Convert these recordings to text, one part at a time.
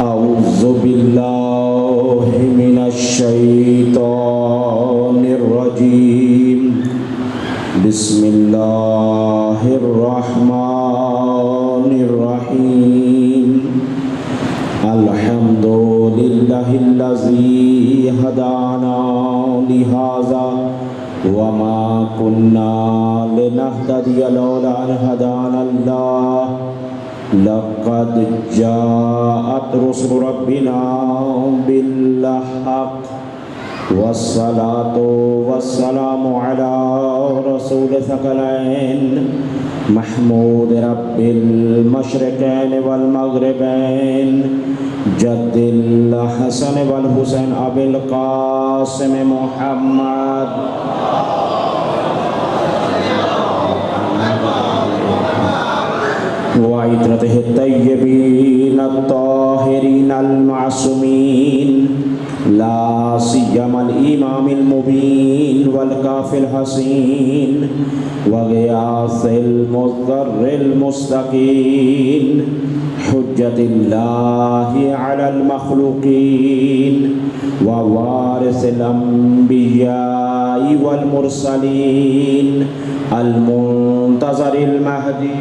أعوذ بالله من الشيطان الرجيم بسم الله الرحمن الرحيم الحمد لله الذي هدانا لهذا وما كنا لنهتدي لولا أن هدانا الله لقد جاءت رسل ربنا بالحق والصلاة والسلام على رسول ثقلين محمود رب المشرقين والمغربين جد الحسن والحسين أبي القاسم محمد وعترته الطيبين الطاهرين المعصومين لا سيما الإمام المبين والكافي الحسين وغياث المضطر المستقيم حجة الله على المخلوقين ووارث الأنبياء والمرسلين المنتظر المهدي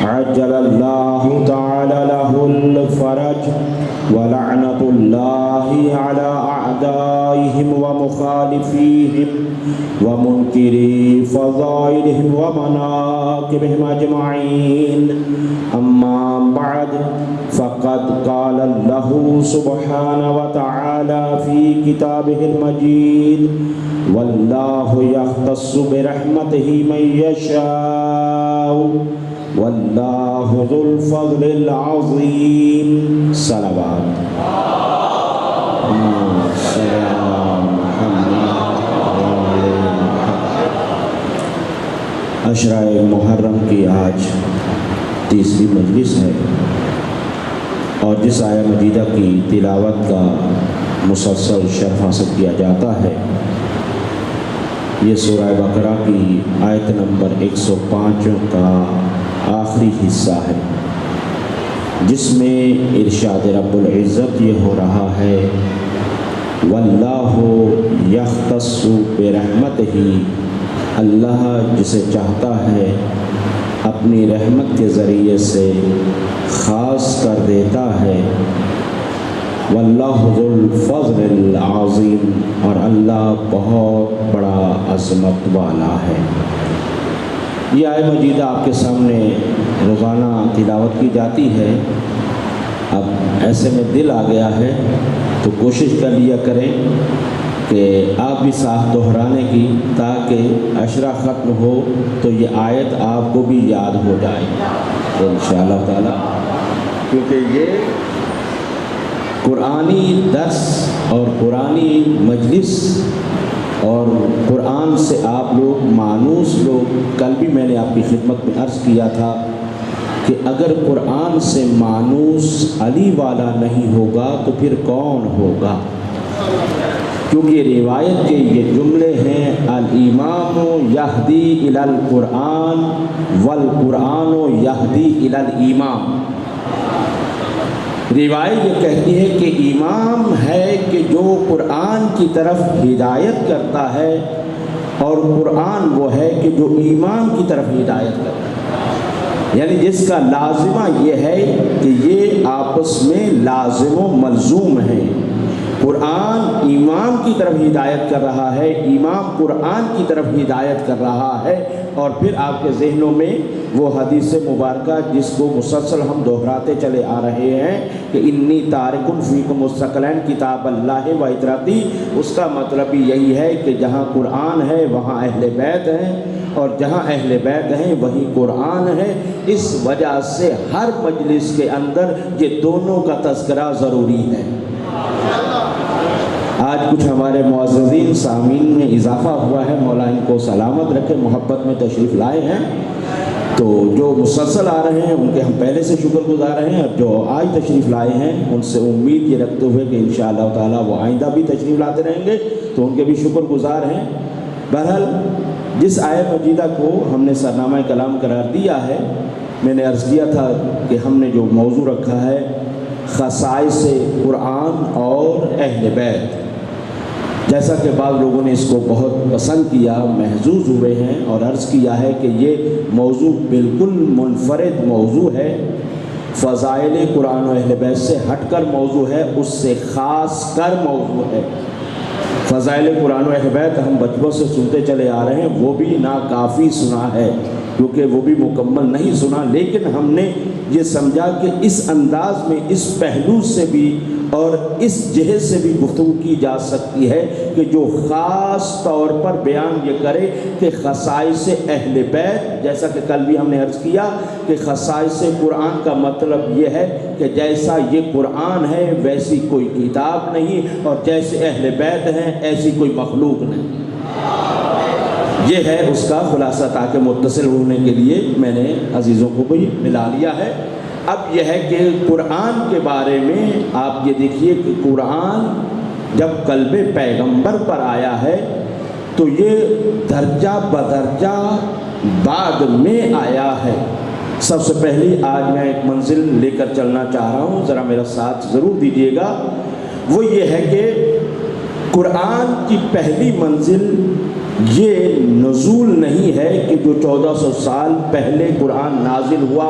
عجل الله تعالى له الفرج ولعنة الله على أعدائهم ومخالفيهم ومنكري فضائلهم ومناكبهم أجمعين أما بعد فقد قال الله سبحانه وتعالى في كتابه المجيد والله يختص برحمته من يشاء واللہ ذو الفضل العظیم صلوات عشرہ محرم کی آج تیسری مجلس ہے اور جس آیہ مجیدہ کی تلاوت کا مسلسل شرف حاصل کیا جاتا ہے یہ سورہ بقرہ کی آیت نمبر 105 کا آخری حصہ ہے جس میں ارشاد رب العزت یہ ہو رہا ہے واللہ یختص برحمتہ اللہ جسے چاہتا ہے اپنی رحمت کے ذریعے سے خاص کر دیتا ہے واللہ ذو الفضل العظیم اور اللہ بہت بڑا عظمت والا ہے۔ یہ آیت مجیدہ آپ کے سامنے روزانہ تلاوت کی جاتی ہے۔ اب ایسے میں دل آ گیا ہے تو کوشش کر لیا کریں کہ آپ بھی ساتھ دہرانے کی تاکہ عشرہ ختم ہو تو یہ آیت آپ کو بھی یاد ہو جائے انشاءاللہ تعالی، کیونکہ یہ قرآنی درس اور قرآنی مجلس اور قرآن سے آپ لوگ مانوس لوگ، کل بھی میں نے آپ کی خدمت میں عرض کیا تھا کہ اگر قرآن سے مانوس علی والا نہیں ہوگا تو پھر کون ہوگا؟ کیونکہ روایت کے یہ جملے ہیں الامام یہدی الی القرآن والقرآن یہدی الی الامام۔ روایت یہ کہتی ہے کہ امام ہے کہ جو قرآن کی طرف ہدایت کرتا ہے اور قرآن وہ ہے کہ جو امام کی طرف ہدایت کرتا ہے، یعنی جس کا لازمہ یہ ہے کہ یہ آپس میں لازم و ملزوم ہیں۔ قرآن امام کی طرف ہدایت کر رہا ہے، امام قرآن کی طرف ہدایت کر رہا ہے، اور پھر آپ کے ذہنوں میں وہ حدیث مبارکہ جس کو مسلسل ہم دہراتے چلے آ رہے ہیں کہ انی تارک فیکم الثقلین کتاب اللہ و اطراتی، اس کا مطلب بھی یہی ہے کہ جہاں قرآن ہے وہاں اہل بیت ہیں، اور جہاں اہل بیت ہیں وہیں قرآن ہے۔ اس وجہ سے ہر مجلس کے اندر یہ دونوں کا تذکرہ ضروری ہے۔ آج کچھ ہمارے معززین سامعین میں اضافہ ہوا ہے، مولا ان کو سلامت رکھے، محبت میں تشریف لائے ہیں، تو جو مسلسل آ رہے ہیں ان کے ہم پہلے سے شکر گزار ہیں، اور جو آج تشریف لائے ہیں ان سے امید یہ رکھتے ہوئے کہ انشاءاللہ تعالی وہ آئندہ بھی تشریف لاتے رہیں گے تو ان کے بھی شکر گزار ہیں۔ بہرحال جس آیت مجیدہ کو ہم نے سرنامہ کلام قرار دیا ہے، میں نے عرض کیا تھا کہ ہم نے جو موضوع رکھا ہے خصائص قرآن اور اہل بیت، جیسا کہ بعض لوگوں نے اس کو بہت پسند کیا، محظوظ ہوئے ہیں، اور عرض کیا ہے کہ یہ موضوع بالکل منفرد موضوع ہے، فضائل قرآن و اہل بیت سے ہٹ کر موضوع ہے، اس سے خاص کر موضوع ہے۔ فضائل قرآن و اہل بیت ہم بچپن سے سنتے چلے آ رہے ہیں، وہ بھی ناکافی سنا ہے کیونکہ وہ بھی مکمل نہیں سنا، لیکن ہم نے یہ سمجھا کہ اس انداز میں، اس پہلو سے بھی اور اس جہت سے بھی گفتگو کی جا سکتی ہے کہ جو خاص طور پر بیان یہ کرے کہ خصائص اہل بیت، جیسا کہ کل بھی ہم نے عرض کیا کہ خصائص قرآن کا مطلب یہ ہے کہ جیسا یہ قرآن ہے ویسی کوئی کتاب نہیں، اور جیسے اہل بیت ہیں ایسی کوئی مخلوق نہیں۔ یہ ہے اس کا خلاصہ، تاکہ متصل ہونے کے لیے میں نے عزیزوں کو بھی ملا لیا ہے۔ اب یہ ہے کہ قرآن کے بارے میں آپ یہ دیکھیے کہ قرآن جب قلب پیغمبر پر آیا ہے تو یہ درجہ بدرجہ بعد میں آیا ہے۔ سب سے پہلی آج میں ایک منزل لے کر چلنا چاہ رہا ہوں، ذرا میرا ساتھ ضرور دیجیے گا۔ وہ یہ ہے کہ قرآن کی پہلی منزل یہ نزول نہیں ہے کہ جو 1400 سال پہلے قرآن نازل ہوا،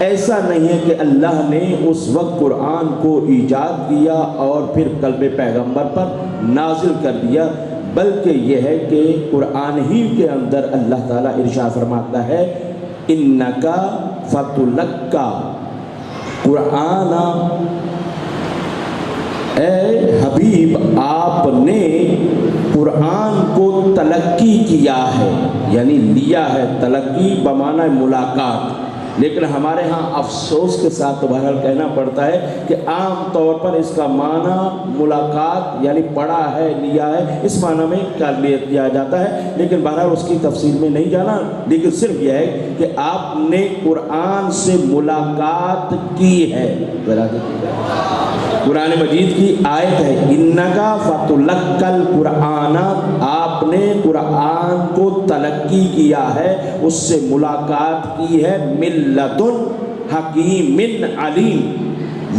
ایسا نہیں ہے کہ اللہ نے اس وقت قرآن کو ایجاد کیا اور پھر قلب پیغمبر پر نازل کر دیا، بلکہ یہ ہے کہ قرآن ہی کے اندر اللہ تعالیٰ ارشاد فرماتا ہے اِنَّکَ فَتُلَکَّا قرآن، اے حبیب آپ نے قرآن کو تلقی کیا ہے، یعنی لیا ہے، تلقی بمعنی ملاقات، لیکن ہمارے ہاں افسوس کے ساتھ تو بہرحال کہنا پڑتا ہے کہ عام طور پر اس کا معنی ملاقات یعنی پڑھا ہے، لیا ہے، اس معنی میں کر لیا جاتا ہے، لیکن بہرحال اس کی تفصیل میں نہیں جانا، لیکن صرف یہ ہے کہ آپ نے قرآن سے ملاقات کی ہے۔ قرآن مجید کی آیت ہے اِنَّکَ فَتُلَقَّى الْقُرْآنَ، آپ نے قرآن کو تلقی کیا ہے، اس سے ملاقات کی ہے، مِن لَدُنْ حَکِیمٍ عَلِیمٍ،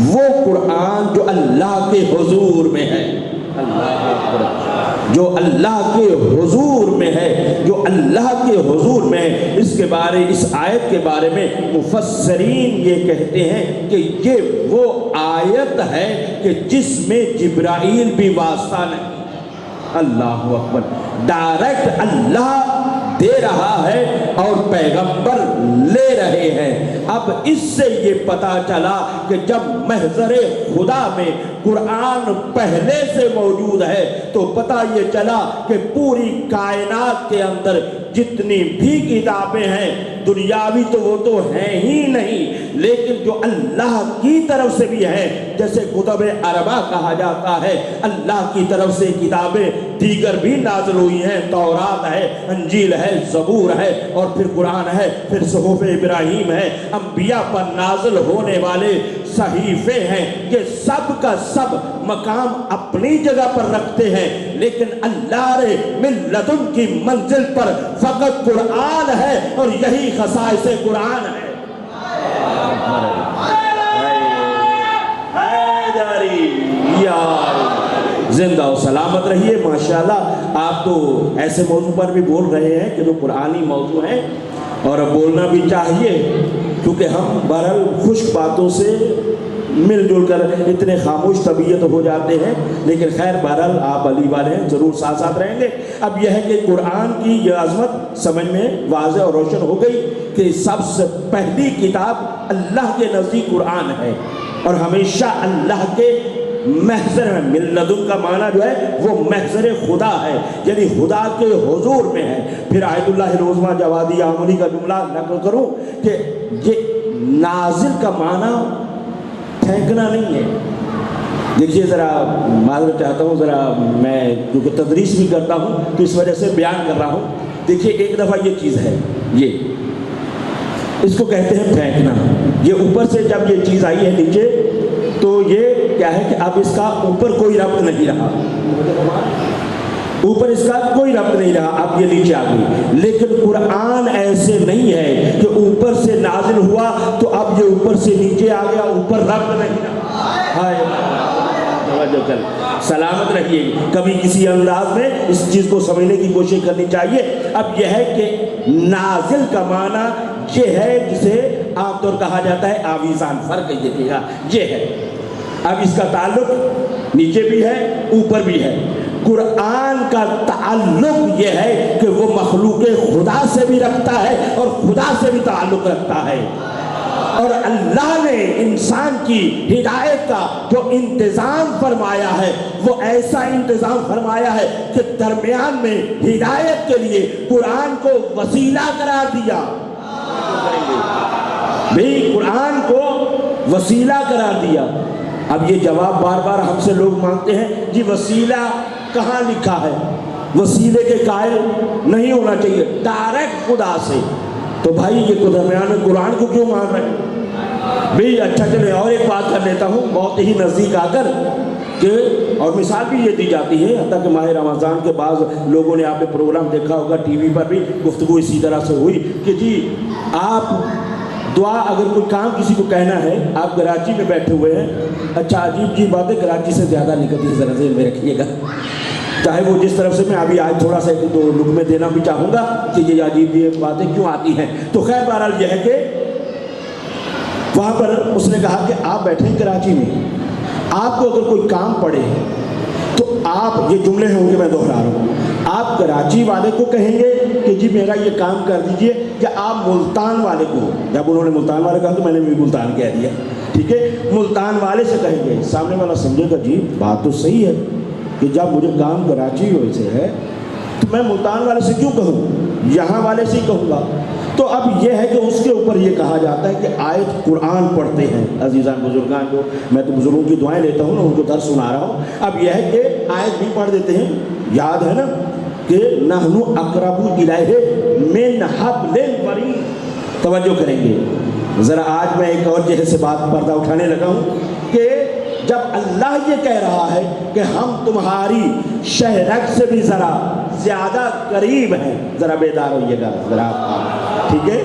وہ قرآن جو اللہ کے حضور میں ہے، جو اللہ کے حضور میں ہے، جو اللہ کے حضور میں ہے۔ اس کے بارے، اس آیت کے بارے میں مفسرین یہ کہتے ہیں کہ یہ وہ آیت ہے کہ جس میں جبرائیل بھی واسطہ نہیں، اللہ اکبر، ڈائریکٹ اللہ دے رہا ہے اور پیغمبر لے رہے ہیں۔ اب اس سے یہ پتا چلا کہ جب محضر خدا میں قرآن پہلے سے موجود ہے تو پتہ یہ چلا کہ پوری کائنات کے اندر جتنی بھی کتابیں ہیں دنیاوی تو وہ تو ہیں ہی نہیں، لیکن جو اللہ کی طرف سے بھی ہیں، جیسے کتب اربع کہا جاتا ہے، اللہ کی طرف سے کتابیں دیگر بھی نازل ہوئی ہیں، تورات ہے، انجیل ہے، زبور ہے، اور پھر قرآن ہے، پھر صحف ابراہیم ہے، انبیاء پر نازل ہونے والے صحیفے ہیں، یہ سب کا سب مقام اپنی جگہ پر رکھتے ہیں، لیکن اللہ نے من لدن کی منزل پر فقط قرآن ہے، اور یہی خصائص قرآن ہے۔ زندہ و سلامت رہیے، ماشاءاللہ آپ تو ایسے موضوع پر بھی بول رہے ہیں کہ جو قرآنی موضوع ہیں، اور بولنا بھی چاہیے کیونکہ ہم بہرحال خشک باتوں سے مل جل کر اتنے خاموش طبیعت ہو جاتے ہیں، لیکن خیر بہرحال آپ علی والے ہیں، ضرور ساتھ ساتھ رہیں گے۔ اب یہ ہے کہ قرآن کی یہ عظمت سمجھ میں واضح اور روشن ہو گئی کہ سب سے پہلی کتاب اللہ کے نزدیک قرآن ہے، اور ہمیشہ اللہ کے محضر میں، من لدن کا معنی جو ہے وہ محضر خدا ہے، یعنی خدا کے حضور میں ہے۔ پھر آیت اللہ روزمہ جوادی عاملی کا جملہ نقل کروں کہ یہ نازل کا معنی پھینکنا نہیں ہے۔ دیکھیے ذرا معذرت چاہتا ہوں، ذرا میں کیونکہ تدریس بھی کرتا ہوں تو اس وجہ سے بیان کر رہا ہوں۔ دیکھیے ایک دفعہ یہ چیز ہے، یہ اس کو کہتے ہیں پھینکنا۔ یہ اوپر سے جب یہ چیز آئی ہے نیچے تو یہ کیا ہے کہ اب اس کا اوپر کوئی ربط نہیں رہا، اوپر اس کا کوئی ربط نہیں رہا، اب یہ نیچے آ گئی. لیکن قرآن ایسے نہیں ہے کہ اوپر سے نازل ہوا تو اب یہ اوپر سے نیچے آ گیا، اوپر ربط نہیں رہا. ہائے توجہ کر، سلامت رہیے. کبھی کسی انداز میں اس چیز کو سمجھنے کی کوشش کرنی چاہیے. اب یہ ہے کہ نازل کا معنی یہ ہے جسے عام طور کہا جاتا ہے آویزان. فرق دیکھیے گا یہ ہے. اب اس کا تعلق نیچے بھی ہے اوپر بھی ہے. قرآن کا تعلق یہ ہے کہ وہ مخلوق خدا سے بھی رکھتا ہے اور خدا سے بھی تعلق رکھتا ہے. اور اللہ نے انسان کی ہدایت کا جو انتظام فرمایا ہے وہ ایسا انتظام فرمایا ہے کہ درمیان میں ہدایت کے لیے قرآن کو وسیلہ قرار دیا. بھی قرآن کو وسیلہ قرار دیا. اب یہ جواب بار بار ہم سے لوگ مانگتے ہیں جی وسیلہ کہاں لکھا ہے؟ وسیلے کے قائل نہیں ہونا چاہیے، ڈائریکٹ خدا سے. تو بھائی یہ درمیان میں قرآن کو کیوں مان رہے ہیں بھئی؟ اچھا چلے اور ایک بات کر لیتا ہوں بہت ہی نزدیک آ کر کہ اور مثال بھی یہ دی جاتی ہے، حتیٰ کہ ماہ رمضان کے بعض لوگوں نے آپ نے پروگرام دیکھا ہوگا ٹی وی پر بھی گفتگو اسی طرح سے ہوئی کہ جی آپ دعا اگر کوئی کام کسی کو کہنا ہے، آپ کراچی میں بیٹھے ہوئے ہیں. اچھا عجیب جی بات ہے، کراچی سے زیادہ نکلتی ہے، ذرا ذہن میں رکھیے گا. چاہے وہ جس طرف سے میں ابھی آج تھوڑا سا ایک دو لقمے دینا بھی چاہوں گا کہ یہ عجیب یہ باتیں کیوں آتی ہیں. تو خیر بہرحال یہ ہے کہ وہاں پر اس نے کہا کہ آپ بیٹھے ہیں کراچی میں، آپ کو اگر کوئی کام پڑے تو آپ، یہ جملے ہوں گے میں دہرا رہا ہوں، آپ کراچی والے کو کہیں گے کہ جی میرا یہ کام کر دیجئے، یا آپ ملتان والے کو، جب انہوں نے ملتان والے کہا تو میں نے بھی ملتان کہہ دیا، ٹھیک ہے، ملتان والے سے کہیں گے. سامنے والا سمجھے گا جی بات تو صحیح ہے کہ جب مجھے کام کراچی سے ہے تو میں ملتان والے سے کیوں کہوں، یہاں والے سے ہی کہوں گا. تو اب یہ ہے کہ اس کے اوپر یہ کہا جاتا ہے کہ آیت قرآن پڑھتے ہیں. عزیزان بزرگان جو میں تو بزرگوں کی دعائیں لیتا ہوں نا، ان کو درس سنا رہا ہوں. اب یہ ہے کہ آیت بھی پڑھ دیتے ہیں. یاد ہے نا کہ نحن اقرب الیہ من حبل الورید. توجہ کریں گے ذرا. آج میں ایک اور جہے سے بات پردہ اٹھانے لگا ہوں کہ جب اللہ یہ کہہ رہا ہے کہ ہم تمہاری شہرک سے بھی ذرا زیادہ قریب ہیں، ذرا بیدار ہوئیے گا ذرا، ٹھیک ہے؟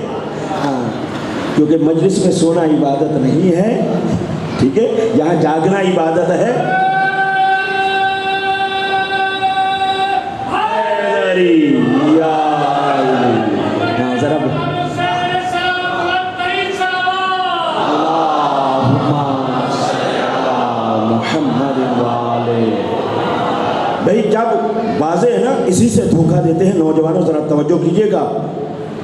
ہاں، کیونکہ مجلس میں سونا عبادت نہیں ہے، ٹھیک ہے، یہاں جاگنا عبادت ہے. ہاں ذرا بھئی جب واضح ہے نا، اسی سے دھوکہ دیتے ہیں نوجوانوں. ذرا توجہ کیجئے گا.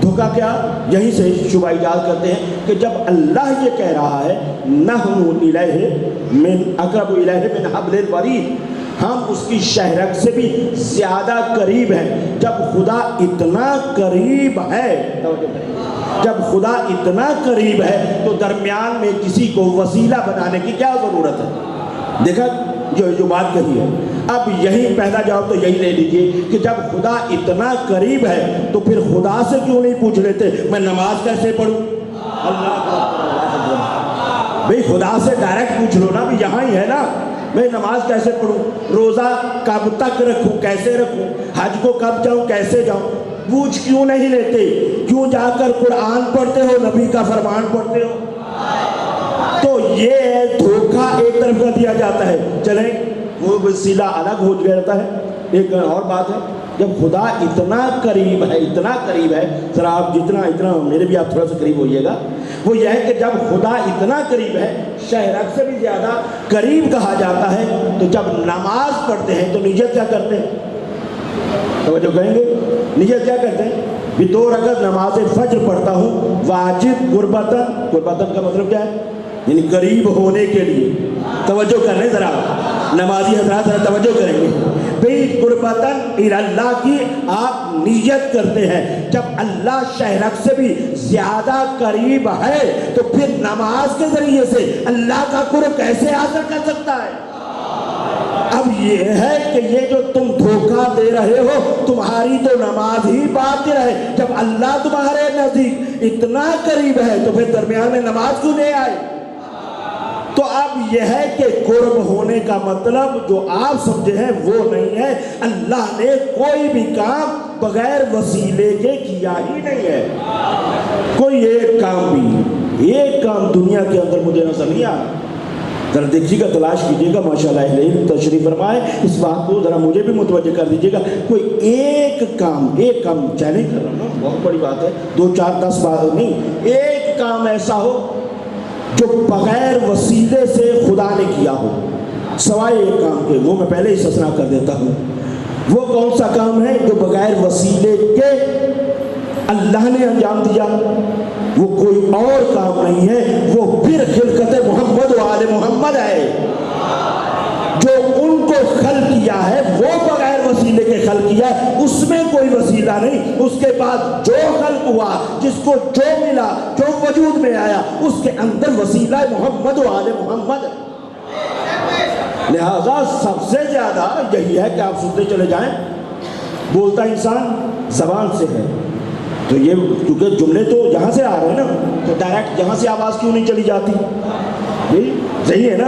دھوکہ کیا؟ یہیں سے شبہ ایجاد کرتے ہیں کہ جب اللہ یہ کہہ رہا ہے نحن الیہ من اقرب الیہ من حبل الورید، ہم اس کی شہرک سے بھی زیادہ قریب ہیں. جب خدا اتنا قریب ہے، جب خدا اتنا قریب ہے تو درمیان میں کسی کو وسیلہ بنانے کی کیا ضرورت ہے؟ دیکھا جو بات کہی ہے. اب یہی پہلا جواب تو یہی لے لیجئے کہ جب خدا اتنا قریب ہے تو پھر خدا سے کیوں نہیں پوچھ لیتے میں نماز کیسے پڑھوں؟ اللہ بھئی خدا سے ڈائریکٹ پوچھ لو نا، بھی یہاں ہی ہے نا، میں نماز کیسے پڑھوں، روزہ کب تک رکھوں، کیسے رکھوں، حج کو کب جاؤں، کیسے جاؤں. پوچھ کیوں نہیں لیتے؟ کیوں جا کر قرآن پڑھتے ہو، نبی کا فرمان پڑھتے ہو؟ تو یہ دھوکہ ایک طرف کر دیا جاتا ہے. چلیں وہ وسیلہ الگ ہو جاتا ہے. ایک اور بات ہے، جب خدا اتنا قریب ہے، اتنا قریب ہے، ذرا آپ اتنا میرے بھی آپ تھوڑا سا قریب ہوئیے گا. وہ یہ ہے کہ جب خدا اتنا قریب ہے، شہرک سے بھی زیادہ قریب کہا جاتا ہے، تو جب نماز پڑھتے ہیں تو نیت کیا کرتے ہیں؟ توجہ کہیں گے، نیت کیا کرتے ہیں؟ بھی 2 رکعت نماز فجر پڑھتا ہوں واجب قربتاً. قربتاً کا مطلب کیا ہے؟ یعنی قریب ہونے کے لیے. توجہ کریں ذرا، نمازی حضرات ذرا توجہ کریں گے. بھئی قربتاً اللہ کی آپ نیت کرتے ہیں. جب اللہ شہرک سے بھی زیادہ قریب ہے تو پھر نماز کے ذریعے سے اللہ کا قرب کیسے حاصل کر سکتا ہے؟ اب یہ ہے کہ یہ جو تم دھوکہ دے رہے ہو، تمہاری تو نماز ہی باطل ہے. جب اللہ تمہارے نزدیک اتنا قریب ہے تو پھر درمیان میں نماز کیوں نہیں آئی؟ تو اب یہ ہے کہ قرب ہونے کا مطلب جو آپ سمجھے ہیں وہ نہیں ہے. اللہ نے کوئی بھی کام بغیر وسیلے کے کیا ہی نہیں ہے. کوئی ایک کام دنیا کے اندر مجھے نظر نہیں آ رہا. ذرا دیکھیے گا, تلاش کیجیے گا, ماشاءاللہ اہل علم تشریف فرمائے, اس بات کو ذرا مجھے بھی متوجہ کر دیجیے گا. کوئی ایک کام چیلنج کر رہا ہوں, بہت بڑی بات ہے, 2 4 10 بات نہیں, ایک کام ایسا ہو جو بغیر وسیلے سے خدا نے کیا ہو, سوائے ایک کام کے, وہ میں پہلے ہی استثناء کر دیتا ہوں. وہ کون سا کام ہے جو بغیر وسیلے کے اللہ نے انجام دیا؟ وہ کوئی اور کام نہیں ہے, وہ پھر خلقت محمد و آل محمد ہے. جو ان کو خلق کیا ہے وہ بغیر وسیلے کے خلق کیا ہے, اس میں کوئی وسیلہ نہیں. اس کے بعد جو خلق ہوا, جس کو جو ملا, جو وجود میں آیا, اس کے اندر وسیلہ محمد و آل محمد. لہذا سب سے زیادہ یہی ہے کہ آپ سنتے چلے جائیں, بولتا انسان زبان سے ہے, تو یہ کیونکہ جملے تو یہاں سے آ رہے ہیں نا, تو ڈائریکٹ یہاں سے آواز کیوں نہیں چلی جاتی؟ صحیح ہے نا.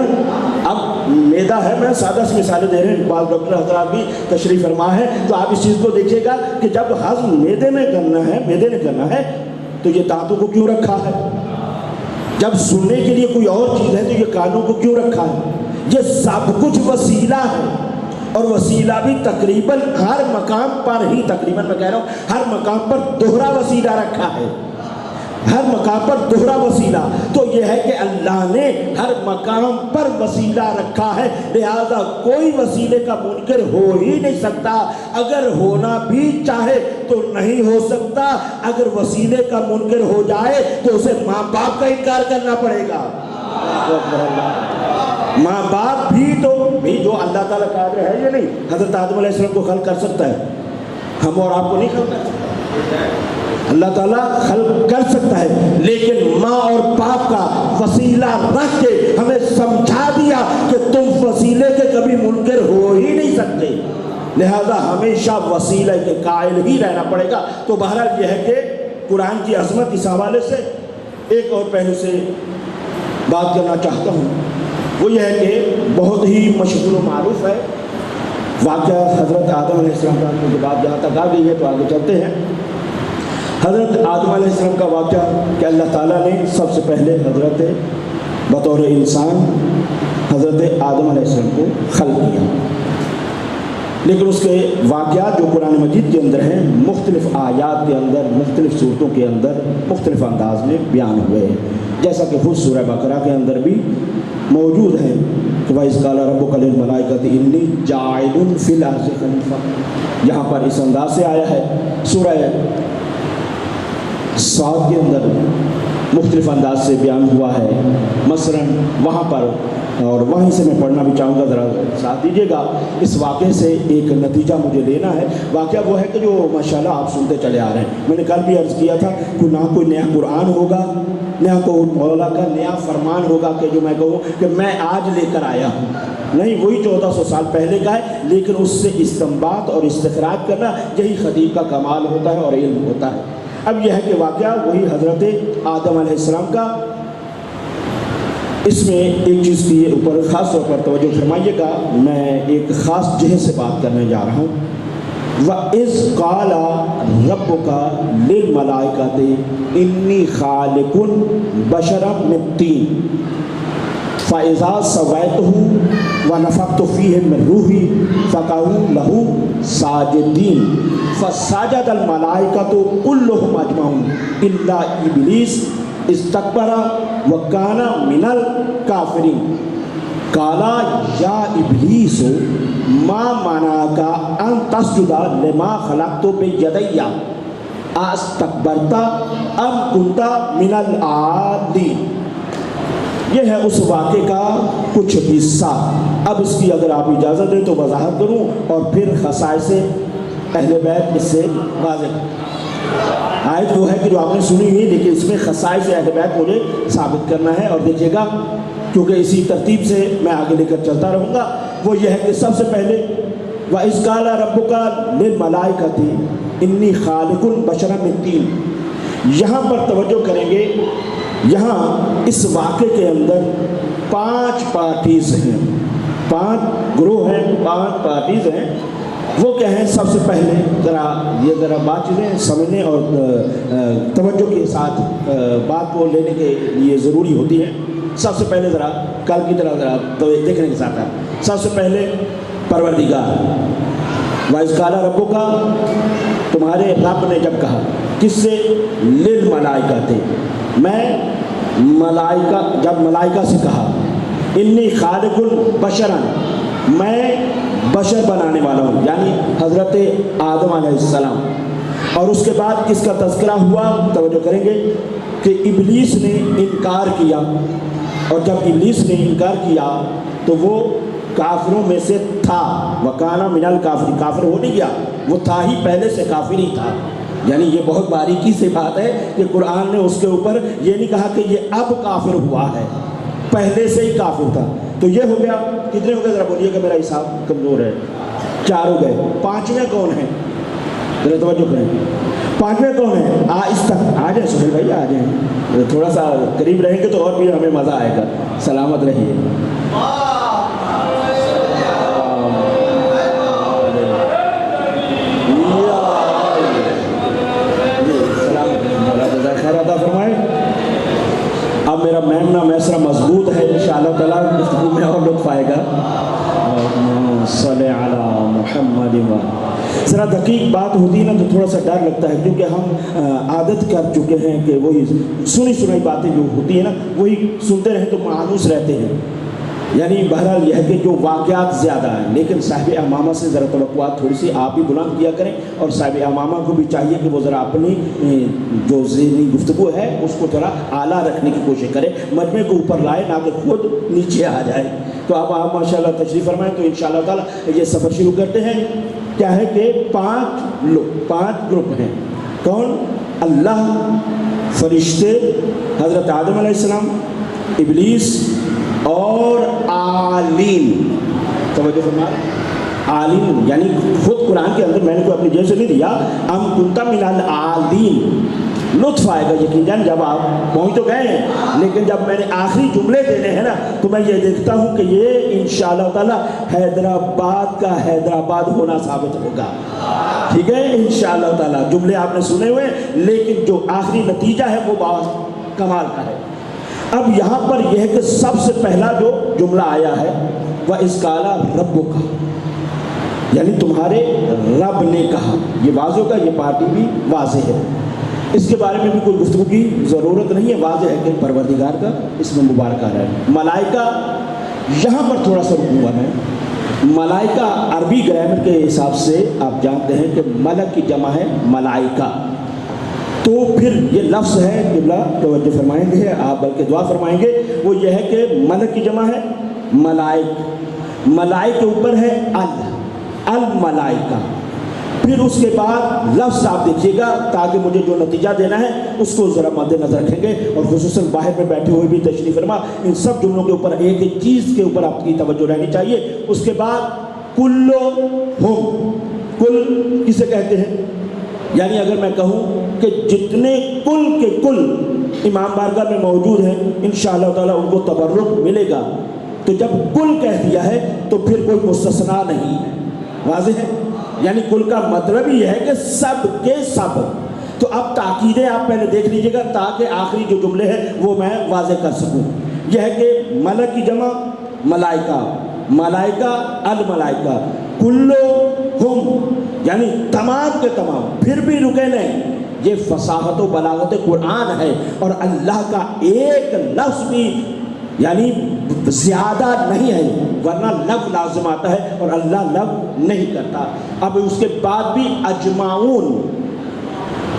اب میدا ہے, میں سادہ سی مثالیں دے رہے ہیں, بعض ڈاکٹر حضرات بھی تشریف فرما ہے, تو آپ اس چیز کو دیکھیے گا کہ جب ہضم میدے نے کرنا ہے تو یہ دانتوں کو کیوں رکھا ہے؟ جب سننے کے لیے کوئی اور چیز ہے تو یہ کانوں کو کیوں رکھا ہے؟ یہ سب کچھ وسیلہ ہے, اور وسیلہ بھی تقریباً ہر مقام پر ہی, تقریباً میں کہہ رہا ہوں, ہر مقام پر دوہرا وسیلہ رکھا ہے, ہر مقام پر دوہرا وسیلہ. تو یہ ہے کہ اللہ نے ہر مقام پر وسیلہ رکھا ہے, لہذا کوئی وسیلے کا منکر ہو ہی نہیں سکتا. اگر ہونا بھی چاہے تو نہیں ہو سکتا. اگر وسیلے کا منکر ہو جائے تو اسے ماں باپ کا انکار کرنا پڑے گا. ماں باپ بھی تو جو اللہ تعالیٰ قادر ہے یہ نہیں, حضرت آدم علیہ السلام کو خلق کر سکتا ہے, ہم اور آپ کو نہیں خلق کر سکتا. اللہ تعالیٰ خلق کر سکتا ہے, لیکن ماں اور باپ کا وسیلہ رکھ کے ہمیں سمجھا دیا کہ تم وسیلے کے کبھی منکر ہو ہی نہیں سکتے, لہذا ہمیشہ وسیلہ کے قائل ہی رہنا پڑے گا. تو بہرحال یہ ہے کہ قرآن کی عظمت اس حوالے سے ایک اور پہلو سے بات کرنا چاہتا ہوں, وہ یہ ہے کہ بہت ہی مشہور و معروف ہے واقعہ حضرت آدم علیہ السلام کا. جو بات جہاں تک آ گئی ہے تو آگے چلتے ہیں. حضرت آدم علیہ السلام کا واقعہ کہ اللہ تعالیٰ نے سب سے پہلے حضرت بطور انسان حضرت آدم علیہ السلام کو خلق کیا, لیکن اس کے واقعات جو قرآن مجید کے اندر ہیں, مختلف آیات کے اندر, مختلف صورتوں کے اندر مختلف انداز میں بیان ہوئے ہیں, جیسا کہ خود سورہ بقرہ کے اندر بھی موجود ہے کہ وَإِذْ قَالَ رَبُّكَ لِلْمَلَائِكَةِ إِنِّي جَاعِلٌ فِي الْأَرْضِ خَلِيفَةً, یہاں پر اس انداز سے آیا ہے. سورہ صاد کے اندر مختلف انداز سے بیان ہوا ہے, مثلا وہاں پر, اور وہیں سے میں پڑھنا بھی چاہوں گا, ذرا ساتھ دیجیے گا. اس واقعے سے ایک نتیجہ مجھے لینا ہے. واقعہ وہ ہے کہ جو ماشاءاللہ آپ سنتے چلے آ رہے ہیں. میں نے کل بھی عرض کیا تھا کہ نہ کوئی نیا قرآن ہوگا, نہ کوئی مولا کا نیا فرمان ہوگا کہ جو میں کہوں کہ میں آج لے کر آیا ہوں, نہیں, وہی 1400 سال پہلے کا ہے, لیکن اس سے استنباط اور استخراج کرنا یہی خطیب کا کمال ہوتا ہے اور علم ہوتا ہے. اب یہ ہے کہ واقعہ وہی حضرت آدم علیہ السلام کا. اس میں ایک چیز کی اوپر خاص طور پر توجہ فرمائیے گا, میں ایک خاص جہت سے بات کرنے جا رہا ہوں. وَإِذْ قَالَ رَبُّكَ لِلْمَلَائِكَةِ إِنِّي خَالِقٌ بَشَرًا مِنْ طِينٍ فَإِذَا سَوَيْتُهُ وَنَفَخْتُ فِيهِ مِنْ رُوحِي فَقَعُوا لَهُ سَاجِدِينَ فَسَجَدَ الْمَلَائِكَةُ كُلُّهُمْ أَجْمَعُونَ إِلَّا إِبْلِيسَ اسْتَكْبَرَ وَكَانَ مِنَ الْكَافِرِينَ قَالَ يَا إِبْلِيسُ مَا مَنَعَكَ أَن تَسْجُدَ لِمَا خَلَقْتُ بِيَدَيَّ أَسْتَكْبَرْتَ أَمْ كُنْتَ مِنَ الْعَالِينَ. یہ ہے اس واقعے کا کچھ حصہ. اب اس کی اگر آپ اجازت دیں تو وضاحت کروں اور پھر خصائص اہل بیت اس سے واضح. آیت وہ ہے کہ جو آپ نے سنی ہوئی, لیکن اس میں خصائص اہل بیت مجھے ثابت کرنا ہے, اور دیکھیے گا کیونکہ اسی ترتیب سے میں آگے لے کر چلتا رہوں گا. وہ یہ ہے کہ سب سے پہلے وَإِذْ قَالَ رَبُّكَ لِلْمَلَائِكَةِ ، یہاں اس واقعے کے اندر 5 پارٹیز ہیں، 5 گروہ ہیں، 5 پارٹیز ہیں۔ وہ کیا ہیں؟ سب سے پہلے ذرا بات چیزیں سمجھنے اور توجہ کے ساتھ بات کو لینے کے لیے ضروری ہوتی ہے۔ سب سے پہلے ذرا کل کی طرح ذرا دیکھنے کے ساتھ ہے۔ سب سے پہلے پروردگار، وَإِذْ قَالَ رَبُّكَ، تمہارے رب نے جب کہا، کس سے؟ للملائکہ تھے، میں ملائکہ، جب ملائکہ سے کہا انی خالق البشرا، میں بشر بنانے والا ہوں، یعنی حضرت آدم علیہ السلام۔ اور اس کے بعد کس کا تذکرہ ہوا؟ توجہ کریں گے کہ ابلیس نے انکار کیا، اور جب ابلیس نے انکار کیا تو وہ کافروں میں سے تھا، وکانا من الکافرین، کافر ہو نہیں گیا، وہ تھا ہی پہلے سے کافر ہی تھا۔ یعنی یہ بہت باریکی سے بات ہے کہ قرآن نے اس کے اوپر یہ نہیں کہا کہ یہ اب کافر ہوا ہے، پہلے سے ہی کافر تھا۔ تو یہ ہو گیا، کتنے ہو گئے ذرا بولیے کہ میرا حساب کمزور ہے؟ 4 ہو گئے۔ 5ویں کون ہے؟ ذرا توجہ کریں، 5ویں کون ہے؟ آہستہ آ جائیں سہیل بھائی، آ جائیں، تھوڑا سا قریب رہیں گے تو اور بھی ہمیں مزہ آئے گا۔ سلامت رہیے۔ اب میرا میمنا میسرا مضبوط ہے، انشاءاللہ تعالیٰ گفتگو میں اور لطف آئے گا۔ صلی علی محمد۔ ذرا دقیق بات ہوتی ہے نا تو تھوڑا سا ڈر لگتا ہے، کیونکہ ہم عادت کر چکے ہیں کہ وہی سنی باتیں جو ہوتی ہیں نا وہی سنتے رہیں تو مانوس رہتے ہیں۔ یعنی بہرحال یہ ہے کہ جو واقعات زیادہ ہیں، لیکن صاحب امامہ سے ذرا توقعات تھوڑی سی آپ بھی بلند کیا کریں، اور صاحب امامہ کو بھی چاہیے کہ وہ ذرا اپنی جو ذہنی گفتگو ہے اس کو ذرا اعلیٰ رکھنے کی کوشش کرے، مجمع کو اوپر لائے، نہ کہ خود نیچے آ جائے۔ تو اب آپ ماشاءاللہ تشریف فرمائیں تو انشاءاللہ تعالیٰ یہ سفر شروع کرتے ہیں۔ کیا ہے کہ 5 گروپ ہیں۔ کون؟ اللہ، فرشتے، حضرت آدم علیہ السلام، ابلیس اور عالین۔ توجہ فرمائیں، عالین یعنی خود قرآن کے اندر میں نے کوئی اپنی جیب سے نہیں دیا، ام کنت من العالین۔ لطف آئے گا یقیناً جب آپ پہنچ تو گئے ہیں، لیکن جب میں نے آخری جملے دینے ہیں نا تو میں یہ دیکھتا ہوں کہ یہ انشاءاللہ تعالی حیدرآباد کا حیدرآباد ہونا ثابت ہوگا۔ ٹھیک ہے انشاءاللہ تعالی، جملے آپ نے سنے ہوئے لیکن جو آخری نتیجہ ہے وہ بہت کمال کا ہے۔ اب یہاں پر یہ ہے کہ سب سے پہلا جو جملہ آیا ہے وَإِذْ قَالَ رَبُّكَ، یعنی تمہارے رب نے کہا۔ یہ واضح ہوگا، یہ پارٹی بھی واضح ہے، اس کے بارے میں بھی کوئی گفتگو کی ضرورت نہیں ہے، واضح ہے کہ پروردگار کا اس میں مبارکہ ہے۔ ملائکہ، یہاں پر تھوڑا سا رکوں گا میں۔ ملائکہ عربی گرامر کے حساب سے آپ جانتے ہیں کہ ملک کی جمع ہے ملائکہ، تو پھر یہ لفظ ہے، قبلہ توجہ فرمائیں گے آپ بلکہ دعا فرمائیں گے، وہ یہ ہے کہ ملک کی جمع ہے ملائک، ملائک کے اوپر ہے الملائکہ، پھر اس کے بعد لفظ آپ دیکھیے گا تاکہ مجھے جو نتیجہ دینا ہے اس کو ذرا مد نظر رکھیں گے، اور خصوصاً باہر میں بیٹھے ہوئے بھی تشریف فرما، ان سب جملوں کے اوپر ایک ایک چیز کے اوپر آپ کی توجہ رہنی چاہیے۔ اس کے بعد کلہم، کل کسے کہتے ہیں؟ یعنی اگر میں کہوں کہ جتنے کل کے کل امام بارگاہ میں موجود ہیں انشاءاللہ تعالیٰ ان کو تبرک ملے گا، تو جب کل کہہ دیا ہے تو پھر کوئی مستثنا نہیں ہے، واضح ہے؟ یعنی کل کا مطلب یہ ہے کہ سب کے سب۔ تو اب تاکیدیں آپ پہلے دیکھ لیجئے گا تاکہ آخری جو جملے ہیں وہ میں واضح کر سکوں۔ یہ ہے کہ ملک کی جمع ملائکہ، ملائکہ الملائکہ، کلہم یعنی تمام کے تمام، پھر بھی رکے نہیں، یہ فصاحت و بلاغت قرآن ہے، اور اللہ کا ایک لفظ بھی یعنی زیادہ نہیں ہے، ورنہ لفظ لازم آتا ہے اور اللہ لفظ نہیں کرتا۔ اب اس کے بعد بھی اجمعون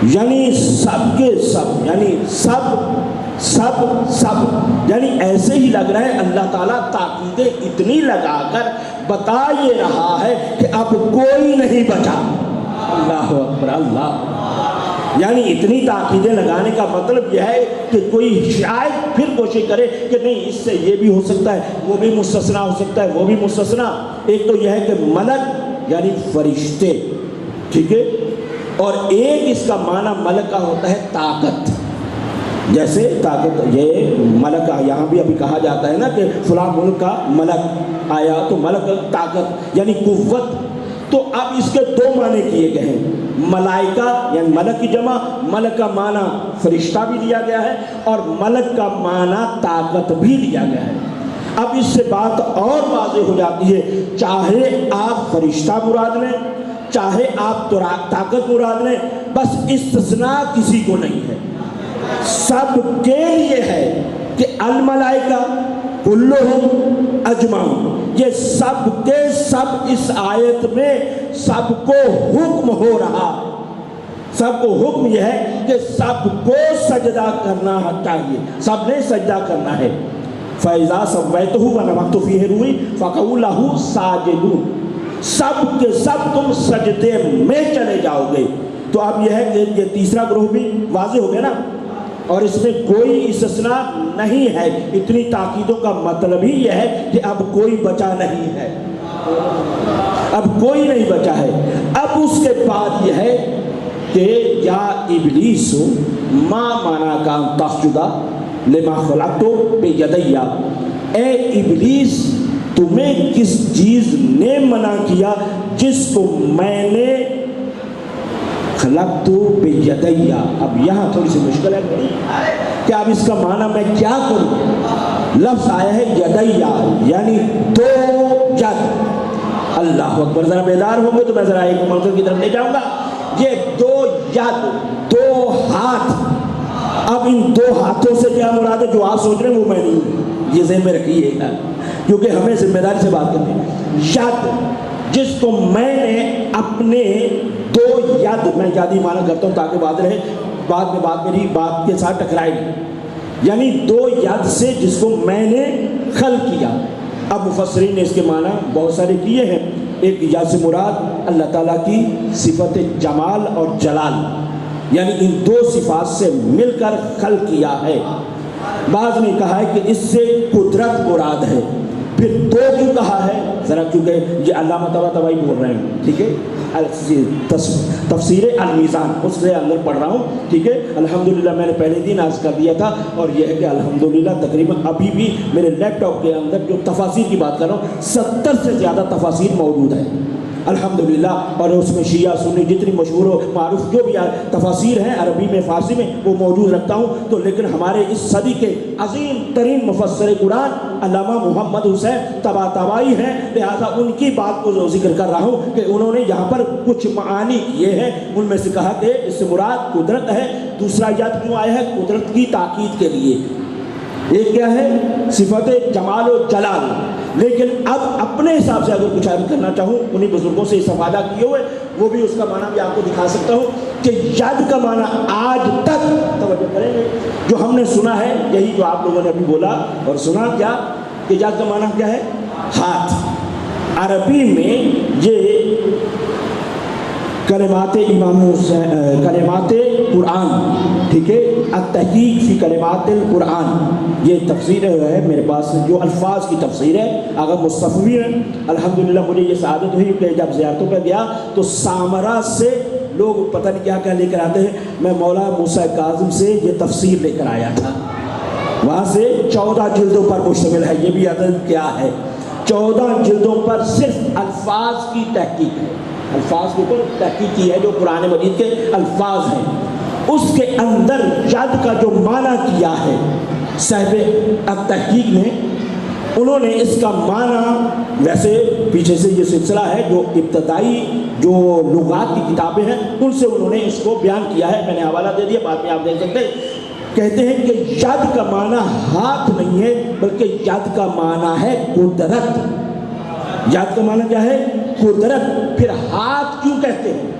یعنی سب کے سب، یعنی سب سب سب، یعنی ایسے ہی لگ رہا ہے اللہ تعالیٰ تاکیدیں اتنی لگا کر بتا یہ رہا ہے کہ اب کوئی نہیں بچا۔ اللہ اکبر، اللہ، یعنی اتنی تاکیدیں لگانے کا مطلب یہ ہے کہ کوئی شاید پھر کوشش کرے کہ نہیں اس سے یہ بھی ہو سکتا ہے، وہ بھی مستثنا ہو سکتا ہے، وہ بھی مستثنا۔ ایک تو یہ ہے کہ ملک یعنی فرشتے، ٹھیک ہے، اور ایک اس کا معنی ملک کا ہوتا ہے طاقت، جیسے طاقت، یہ ملک یہاں بھی ابھی کہا جاتا ہے نا کہ فلاں ملک کا ملک آیا، تو ملک طاقت یعنی قوت. تو اب اس کے دو معنی کیے گئے ہیں. ملائکہ یعنی ملک کی جمع، ملک کا معنی فرشتہ بھی دیا گیا ہے اور ملک کا معنی طاقت بھی دیا گیا ہے. اب اس سے بات اور واضح ہو جاتی ہے، چاہے آپ فرشتہ مراد لیں، چاہے آپ طاقت مراد لیں، بس استثناء کسی کو نہیں ہے، سب کے لیے ہے کہ الملائکہ کلہم اجمعون. یہ سب کے سب اس آیت میں سب کو حکم ہو رہا، سب کو حکم یہ ہے کہ سب کو سجدہ کرنا چاہیے، سب نے سجدہ کرنا ہے. فَإِذَا سَوَّيْتُهُ وَنَفَخْتُ فِيهِ رُوحِي فَقَعُوا لَهُ سَاجِدُونَ. سب کے سب تم سجدے میں چلے جاؤ گے. تو اب یہ ہے کہ یہ تیسرا گروہ بھی واضح ہو گیا نا، اور اس میں کوئی استثناء نہیں ہے. اتنی تاکیدوں کا مطلب ہی یہ ہے کہ اب کوئی بچا نہیں ہے، اب کوئی نہیں بچا ہے. اب اس کے بعد یہ ہے کہ یا ابلیس ما منعک ان تسجد لما خلقت بیدی. اے ابلیس تمہیں کس چیز نے منع کیا جس کو میں نے خلقت بیدی. اب یہاں تھوڑی سی مشکل ہے کہ اب اس کا معنی میں کیا کروں. لفظ آیا ہے یدی یعنی دو ید. اللہ اکبر. ذرا بیدار ہوں گے تو میں ذرا ایک منظر کی طرف لے جاؤں گا. یہ دو ید، دو ہاتھ. اب ان دو ہاتھوں سے کیا مراد ہے جو آپ سوچ رہے ہیں وہ میں نہیں ہوں، یہ ذہن میں رکھیے گا کیونکہ ہمیں ذمہ داری سے بات کرنی ہے. ید جس کو میں نے اپنے دو ید، میں یادی معنی کرتا ہوں تاکہ بات رہے، بعد میں بات میری بات کے ساتھ ٹکرائے گی، یعنی دو ید سے جس کو میں نے خلق کیا. اب مفسرین نے اس کے معنی بہت سارے کیے ہیں. ایک ید سے مراد اللہ تعالیٰ کی صفت جمال اور جلال، یعنی ان دو صفات سے مل کر خلق کیا ہے. بعض نے کہا ہے کہ اس سے قدرت مراد ہے. پھر دو کیوں کہا ہے؟ ذرا کیونکہ یہ علامہ طباطبائی بول رہے ہیں، ٹھیک ہے، تفسیر المیزان اس سے اندر پڑھ رہا ہوں، ٹھیک ہے. الحمدللہ میں نے پہلے دن عرض کر دیا تھا، اور یہ ہے کہ الحمدللہ تقریباً ابھی بھی میرے لیپ ٹاپ کے اندر جو تفاسیر کی بات کر رہا ہوں 70 سے زیادہ تفاسیر موجود ہیں الحمدللہ. اور اس میں شیعہ سنی جتنی مشہور و معروف جو بھی تفاسیر ہیں عربی میں فارسی میں وہ موجود رکھتا ہوں. تو لیکن ہمارے اس صدی کے عظیم ترین مفسر قرآن علامہ محمد حسین طباطبائی ہیں، لہذا ان کی بات کو ذکر کر رہا ہوں کہ انہوں نے یہاں پر کچھ معانی کیے ہیں. ان میں سے کہا کہ اس سے مراد قدرت ہے. دوسرا ید کیوں آیا ہے؟ قدرت کی تاکید کے لیے. ایک کیا ہے؟ صفت جمال و جلال. لیکن اب اپنے حساب سے اگر کچھ عرض کرنا چاہوں انہیں بزرگوں سے استفادہ کیے ہوئے، وہ بھی اس کا معنی بھی آپ کو دکھا سکتا ہوں کہ ید کا معنی آج تک توجہ کریں گے جو ہم نے سنا ہے، یہی جو آپ لوگوں نے ابھی بولا اور سنا، کیا کہ ید کا معنی کیا ہے؟ ہاتھ. عربی میں یہ کلمات امام کلمات قرآن، ٹھیک ہے، التحقیق فی کلمات القرآن، یہ تفسیر ہے میرے پاس جو الفاظ کی تفسیر ہے. اگر مصطفی ہے الحمدللہ مجھے یہ سعادت ہوئی کہ جب زیارتوں پہ گیا تو سامرا سے لوگ پتہ نہیں کیا کیا لے کر آتے ہیں. میں مولا موسیٰ کاظم سے یہ تفسیر لے کر آیا تھا، وہاں سے 14 جلدوں پر مشتمل ہے. یہ بھی عدد کیا ہے؟ 14 جلدوں پر صرف الفاظ کی تحقیق ہے، الفاظ کے اوپر تحقیق کی ہے جو قرآن مجید کے الفاظ ہیں. اس کے اندر ید کا جو معنی کیا ہے صاحب التحقیق نے، انہوں نے اس کا معنی، ویسے پیچھے سے یہ سلسلہ ہے جو ابتدائی جو لغات کی کتابیں ہیں ان سے انہوں نے اس کو بیان کیا ہے. میں نے حوالہ دے دیا، بعد میں آپ دیکھ سکتے ہیں. کہتے ہیں کہ ید کا معنی ہاتھ نہیں ہے بلکہ ید کا معنی ہے قدرت. ید کا معنی کیا ہے؟ قدرت. پھر ہاتھ کیوں کہتے ہیں؟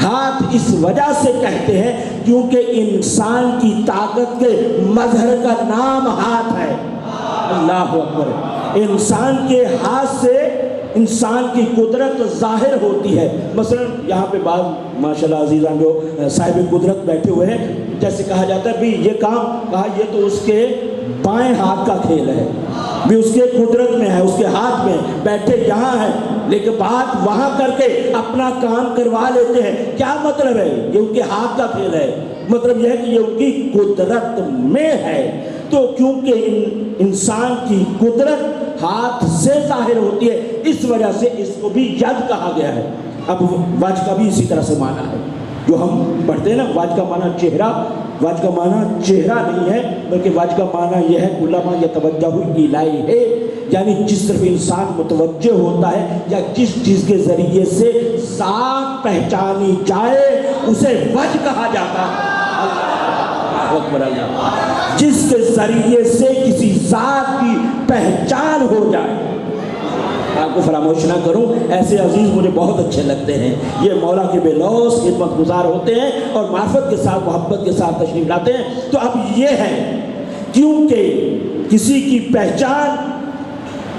ہاتھ اس وجہ سے کہتے ہیں کیونکہ انسان کی طاقت کے مظہر کا نام ہاتھ ہے. اللہ اکبر. انسان کے ہاتھ سے انسان کی قدرت ظاہر ہوتی ہے. مثلا یہاں پہ بعض ماشاءاللہ عزیزان جو صاحب قدرت بیٹھے ہوئے ہیں، جیسے کہا جاتا ہے بھی یہ کام، کہا یہ تو اس کے بائیں ہاتھ کا کھیل ہے، بھی اس کے قدرت میں ہے، اس کے ہاتھ میں بیٹھے یہاں ہے. لیکن بات وہاں کر کے اپنا کام کروا لیتے ہیں. کیا مطلب ہے؟ یہ ان کے ہاتھ کا کھیل ہے. مطلب یہ ہے کہ یہ ان کی قدرت میں ہے. تو کیونکہ انسان کی قدرت ہاتھ سے ظاہر ہوتی ہے، اس وجہ سے اس کو بھی ید کہا گیا ہے. اب وجہ کا بھی اسی طرح سے معنی ہے جو ہم پڑھتے ہیں نا. وجہ کا معنی چہرہ، وجہ کا معنی چہرہ نہیں ہے بلکہ وجہ کا معنی یہ ہے کلما یتوجہ الیہ، یعنی جس طرف انسان متوجہ ہوتا ہے یا جس چیز کے ذریعے سے ذات پہچانی جائے اسے وجہ کہا جاتا ہے. جس کے ذریعے سے کسی ذات کی پہچان ہو جائے. آپ کو فراموش نہ کروں، ایسے عزیز مجھے بہت اچھے لگتے ہیں. یہ مولا کے بے لوث خدمت گزار ہوتے ہیں اور معرفت کے ساتھ محبت کے ساتھ تشریف لاتے ہیں. تو اب یہ ہے کیونکہ کسی کی پہچان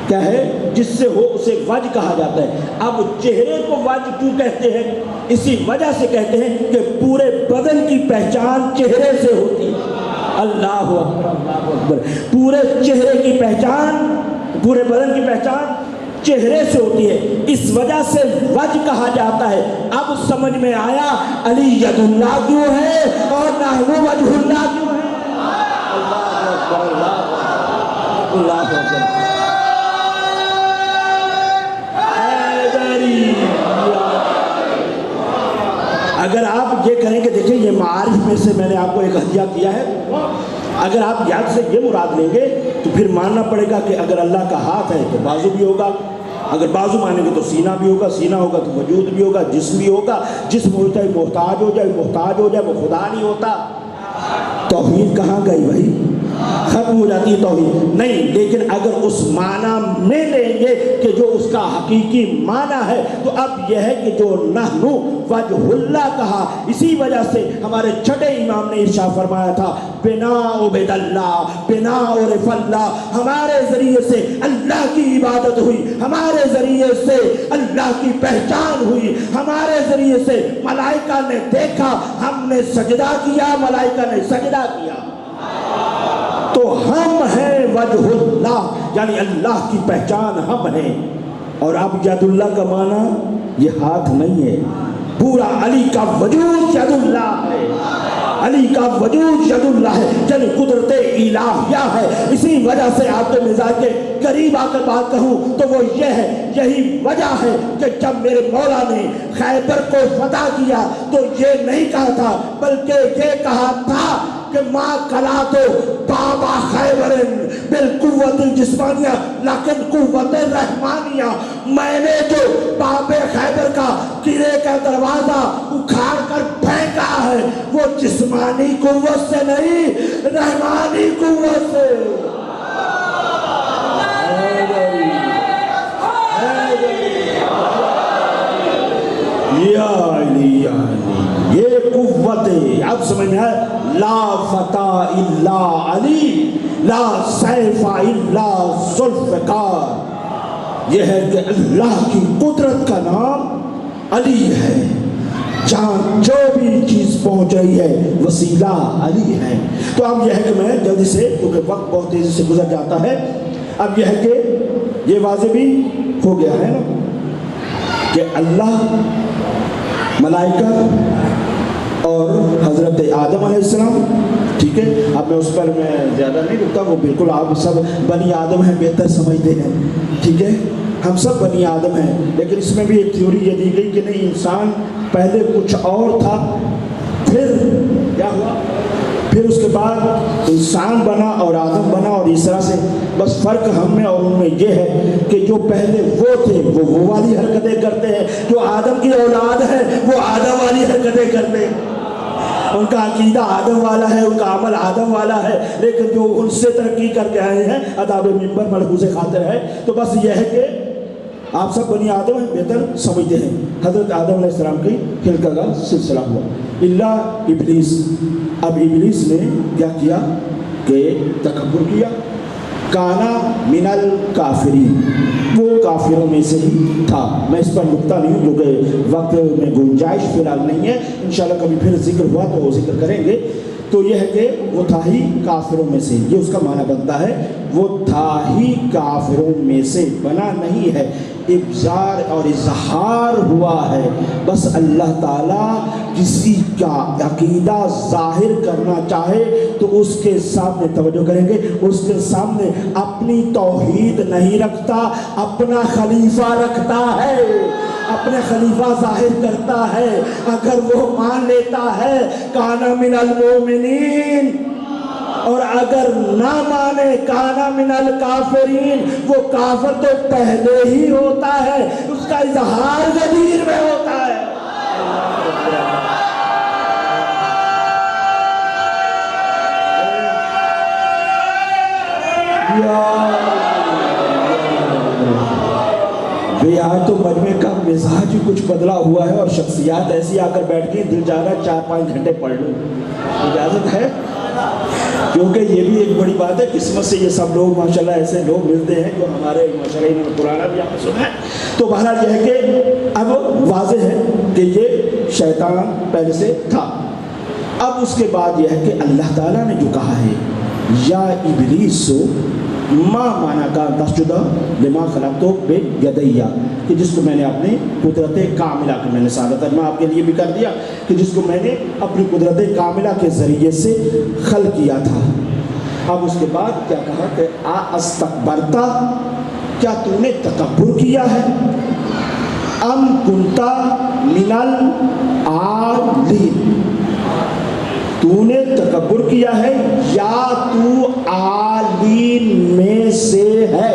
کیا ہے جس سے ہو اسے وجہ کہا جاتا ہے. اب چہرے کو وجہ کیوں کہتے ہیں؟ اسی وجہ سے کہتے ہیں کہ پورے بدن کی پہچان چہرے سے ہوتی ہے. اللہ اکبر اللہ اکبر. پورے چہرے کی پہچان، پورے بدن کی پہچان چہرے سے ہوتی ہے، اس وجہ سے وجہ کہا جاتا ہے. اب سمجھ میں آیا علی ید اللہ کیوں ہے اور نحو وجہ اللہ کیوں ہے. اللہ اکبر اللہ اکبر. اگر آپ یہ کریں کہ دیکھیں یہ معارف میں سے میں نے آپ کو ایک ہدیہ کیا ہے، اگر آپ یاد سے یہ مراد لیں گے تو پھر ماننا پڑے گا کہ اگر اللہ کا ہاتھ ہے تو بازو بھی ہوگا، اگر بازو مانیں گے تو سینہ بھی ہوگا، سینہ ہوگا تو وجود بھی ہوگا، جسم بھی ہوگا. جسم ہوتا ہے محتاج ہو جائے، محتاج ہو جائے وہ خدا نہیں ہوتا. توحید کہاں گئی بھائی؟ ختم ہو جاتی ہے توحید نہیں. لیکن اگر اس معنی میں لیں گے کہ جو اس کا حقیقی معنی ہے تو اب یہ ہے کہ جو نحنو وجہ اللہ کہا، اسی وجہ سے ہمارے چھٹے امام نے ارشاد فرمایا تھا بنا عبد اللہ بنا عرف اللہ، ہمارے ذریعے سے اللہ کی عبادت ہوئی، ہمارے ذریعے سے اللہ کی پہچان ہوئی، ہمارے ذریعے سے ملائکہ نے دیکھا، ہم نے سجدہ کیا، ملائکہ نے سجدہ کیا. تو ہم ہیں وجہ اللہ، یعنی اللہ کی پہچان ہم ہیں. اور اب ید اللہ کا معنی یہ ہاتھ نہیں ہے، پورا علی کا وجود ید اللہ ہے. علی کا وجود ید اللہ ہے، یعنی قدرت الہیہ ہے. اسی وجہ سے آپ کے مزاج کے قریب آ کر بات کہوں تو وہ یہ ہے، یہی وجہ ہے کہ جب میرے مولا نے خیبر کو فتح کیا تو یہ نہیں کہا تھا بلکہ یہ کہا تھا کہ ماں کلا تو بابا خیبر بالقوت الجسمانیہ لیکن قوت رحمانیہ. میں نے جو باب خیبر کا قلعے کا دروازہ اکھاڑ کر پھینکا ہے وہ جسمانی قوت سے نہیں، رحمانی قوت سے. یہ قوت اب سمجھ میں ہے. لا فتح الا علی، لا سیف الا ذوالفقار. یہ ہے کہ اللہ کی قدرت کا نام علی ہے. جہاں جو بھی چیز پہنچ رہی ہے وسیلہ علی ہے. تو اب یہ ہے کہ میں جلدی سے، کیونکہ وقت بہت تیزی سے گزر جاتا ہے، اب یہ ہے کہ یہ واضح بھی ہو گیا ہے نا کہ اللہ، ملائکہ اور حضرت آدم علیہ السلام، ٹھیک ہے. اب میں اس پر میں زیادہ نہیں رکتا، وہ بالکل آپ سب بنی آدم ہیں، بہتر سمجھتے ہیں، ٹھیک ہے. ہم سب بنی آدم ہیں، لیکن اس میں بھی ایک تھیوری یہ دی گئی کہ نہیں، انسان پہلے کچھ اور تھا، پھر کیا ہوا، پھر اس کے بعد انسان بنا اور آدم بنا. اور اس طرح سے بس فرق ہم میں اور ان میں یہ ہے کہ جو پہلے وہ تھے وہ والی حرکتیں کرتے ہیں، جو آدم کی اولاد ہے وہ آدم والی حرکتیں کرتے ہیں. ان کا عقیدہ آدم والا ہے، ان کا عمل آدم والا ہے، لیکن جو ان سے ترقی کر کے آئے ہیں اداب منبر ملحوظ خاطر ہے. تو بس یہ ہے کہ آپ سب بنی آدم ہیں، بہتر سمجھتے ہیں. حضرت آدم علیہ السلام کی خلقت کا سلسلہ ہوا اللہ ابلیس. اب ابلیس نے کیا کیا کہ تکبر کیا. کانا من الکافرین، وہ کافروں میں سے ہی تھا۔ میں اس پر نکتا نہیں ہوں کیونکہ وقت میں گنجائش فی الحال نہیں ہے، انشاءاللہ کبھی پھر ذکر ہوا تو وہ ذکر کریں گے۔ تو یہ ہے کہ وہ تھا ہی کافروں میں سے، یہ اس کا معنی بنتا ہے، وہ تھا ہی کافروں میں سے، بنا نہیں ہے، ابزار اور اظہار ہوا ہے۔ بس اللہ تعالیٰ کسی کا عقیدہ ظاہر کرنا چاہے تو اس کے سامنے، توجہ کریں گے، اس کے سامنے اپنی توحید نہیں رکھتا، اپنا خلیفہ رکھتا ہے، اپنے خلیفہ ظاہر کرتا ہے۔ اگر وہ مان لیتا ہے کان من المؤمنین، اور اگر نہ مانے کان من الکافرین، وہ کافر تو پہلے ہی ہوتا ہے، اس کا اظہار ضمیر میں ہوتا ہے۔ یہاں تو مجمع کا مزاج ہی کچھ بدلا ہوا ہے اور شخصیات ایسی آ کر بیٹھ گئی، دل چاہ رہا ہے 4-5 گھنٹے پڑھ لوں، اجازت ہے؟ کیونکہ یہ بھی ایک بڑی بات ہے، قسمت سے یہ سب لوگ ماشاءاللہ ایسے لوگ ملتے ہیں جو ہمارے ماشاءاللہ انہوں نے پرانا بھی آپ نے سنا ہے۔ تو بہرحال یہ ہے کہ اب واضح ہے کہ یہ شیطان پہلے سے تھا۔ اب اس کے بعد یہ ہے کہ اللہ تعالیٰ نے جو کہا ہے یا ابلیس ما مانا کا تسجد لما خلقتو بیدیا، کہ جس کو میں نے اپنی قدرت کاملہ کی، میں نے سادہ ترجمہ آپ کے لیے بھی کر دیا کہ جس کو میں نے اپنی قدرت کاملہ کے ذریعے سے خلق کیا تھا۔ اب اس کے بعد کیا کہا کہ استکبرتا، کیا تو نے تکبر کیا ہے، ام کنتا من العالین، تو نے تکبر کیا ہے یا تو عالین میں سے ہے۔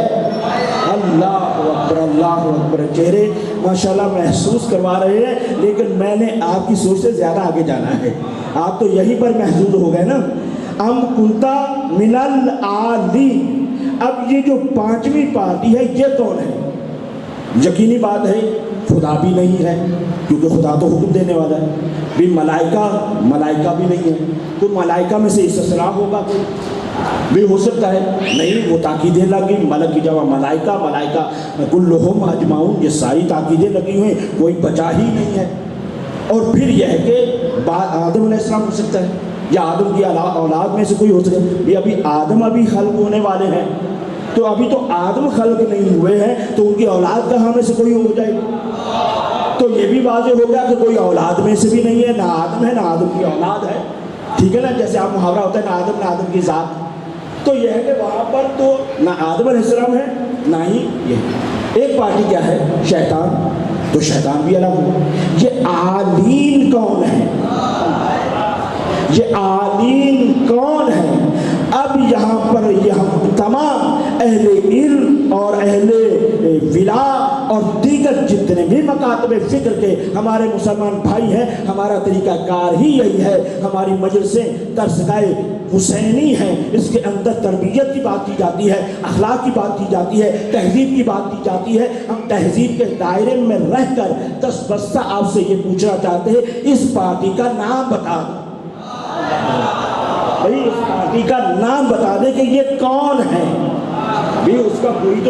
اللہ اکبر، اللہ اکبر، چہرے ماشاءاللہ محسوس کروا رہے ہیں، لیکن میں نے آپ کی سوچ سے زیادہ آگے جانا ہے، آپ تو یہیں پر محظوظ ہو گئے نا۔ ام کنتا من العالین، اب یہ جو 5ویں پارٹی ہے یہ کون ہے؟ یقینی بات ہے خدا بھی نہیں ہے، کیونکہ خدا تو حکم دینے والا ہے، بھی ملائکہ بھی نہیں ہے، تو ملائکہ میں سے استثناء ہوگا کوئی بھی ہو سکتا ہے؟ نہیں، وہ تاکیدیں لگی، ملک کی جگہ ملائکہ کلہم اجمعون، یہ ساری تاکیدیں لگی ہوئیں، کوئی بچا ہی نہیں ہے۔ اور پھر یہ ہے کہ آدم علیہ السلام ہو سکتا ہے، یا آدم کی اولاد میں سے کوئی ہو سکتا ہے، بھی ابھی آدم ابھی خلق ہونے والے ہیں، تو ابھی تو آدم خلق نہیں ہوئے ہیں، تو ان کی اولاد کہاں میں سے کوئی ہو جائے گی؟ تو یہ بھی واضح ہو گیا کہ کوئی اولاد میں سے بھی نہیں ہے، نہ آدم ہے نہ آدم کی اولاد ہے، ٹھیک ہے نا؟ جیسے آپ محاورہ ہوتا ہے نہ آدم کی ذات، تو یہ ہے کہ وہاں پر تو نہ آدم علیہ السلام ہے نہ ہی یہ۔ ایک پارٹی کیا ہے؟ شیطان، تو شیطان بھی الگ ہو۔ یہ عالین کون ہے؟ یہ عالین کون ہے؟ اب یہاں پر یہ ہم تمام اہل علم اور اہل ولا اور دیگر جتنے بھی مکاتب فکر کے ہمارے مسلمان بھائی ہیں، ہمارا طریقہ کار ہی یہی ہے، ہماری مجلسیں ترسگائے حسینی ہیں، اس کے اندر تربیت کی بات کی جاتی ہے، اخلاق کی بات کی جاتی ہے، تہذیب کی بات کی جاتی ہے۔ ہم تہذیب کے دائرے میں رہ کر 10 بستہ آپ سے یہ پوچھنا چاہتے ہیں، اس پارٹی کا نام بتا دیں بھائی، اس پارٹی کا نام بتا دیں کہ یہ کون ہے بھی، اس کا کوئی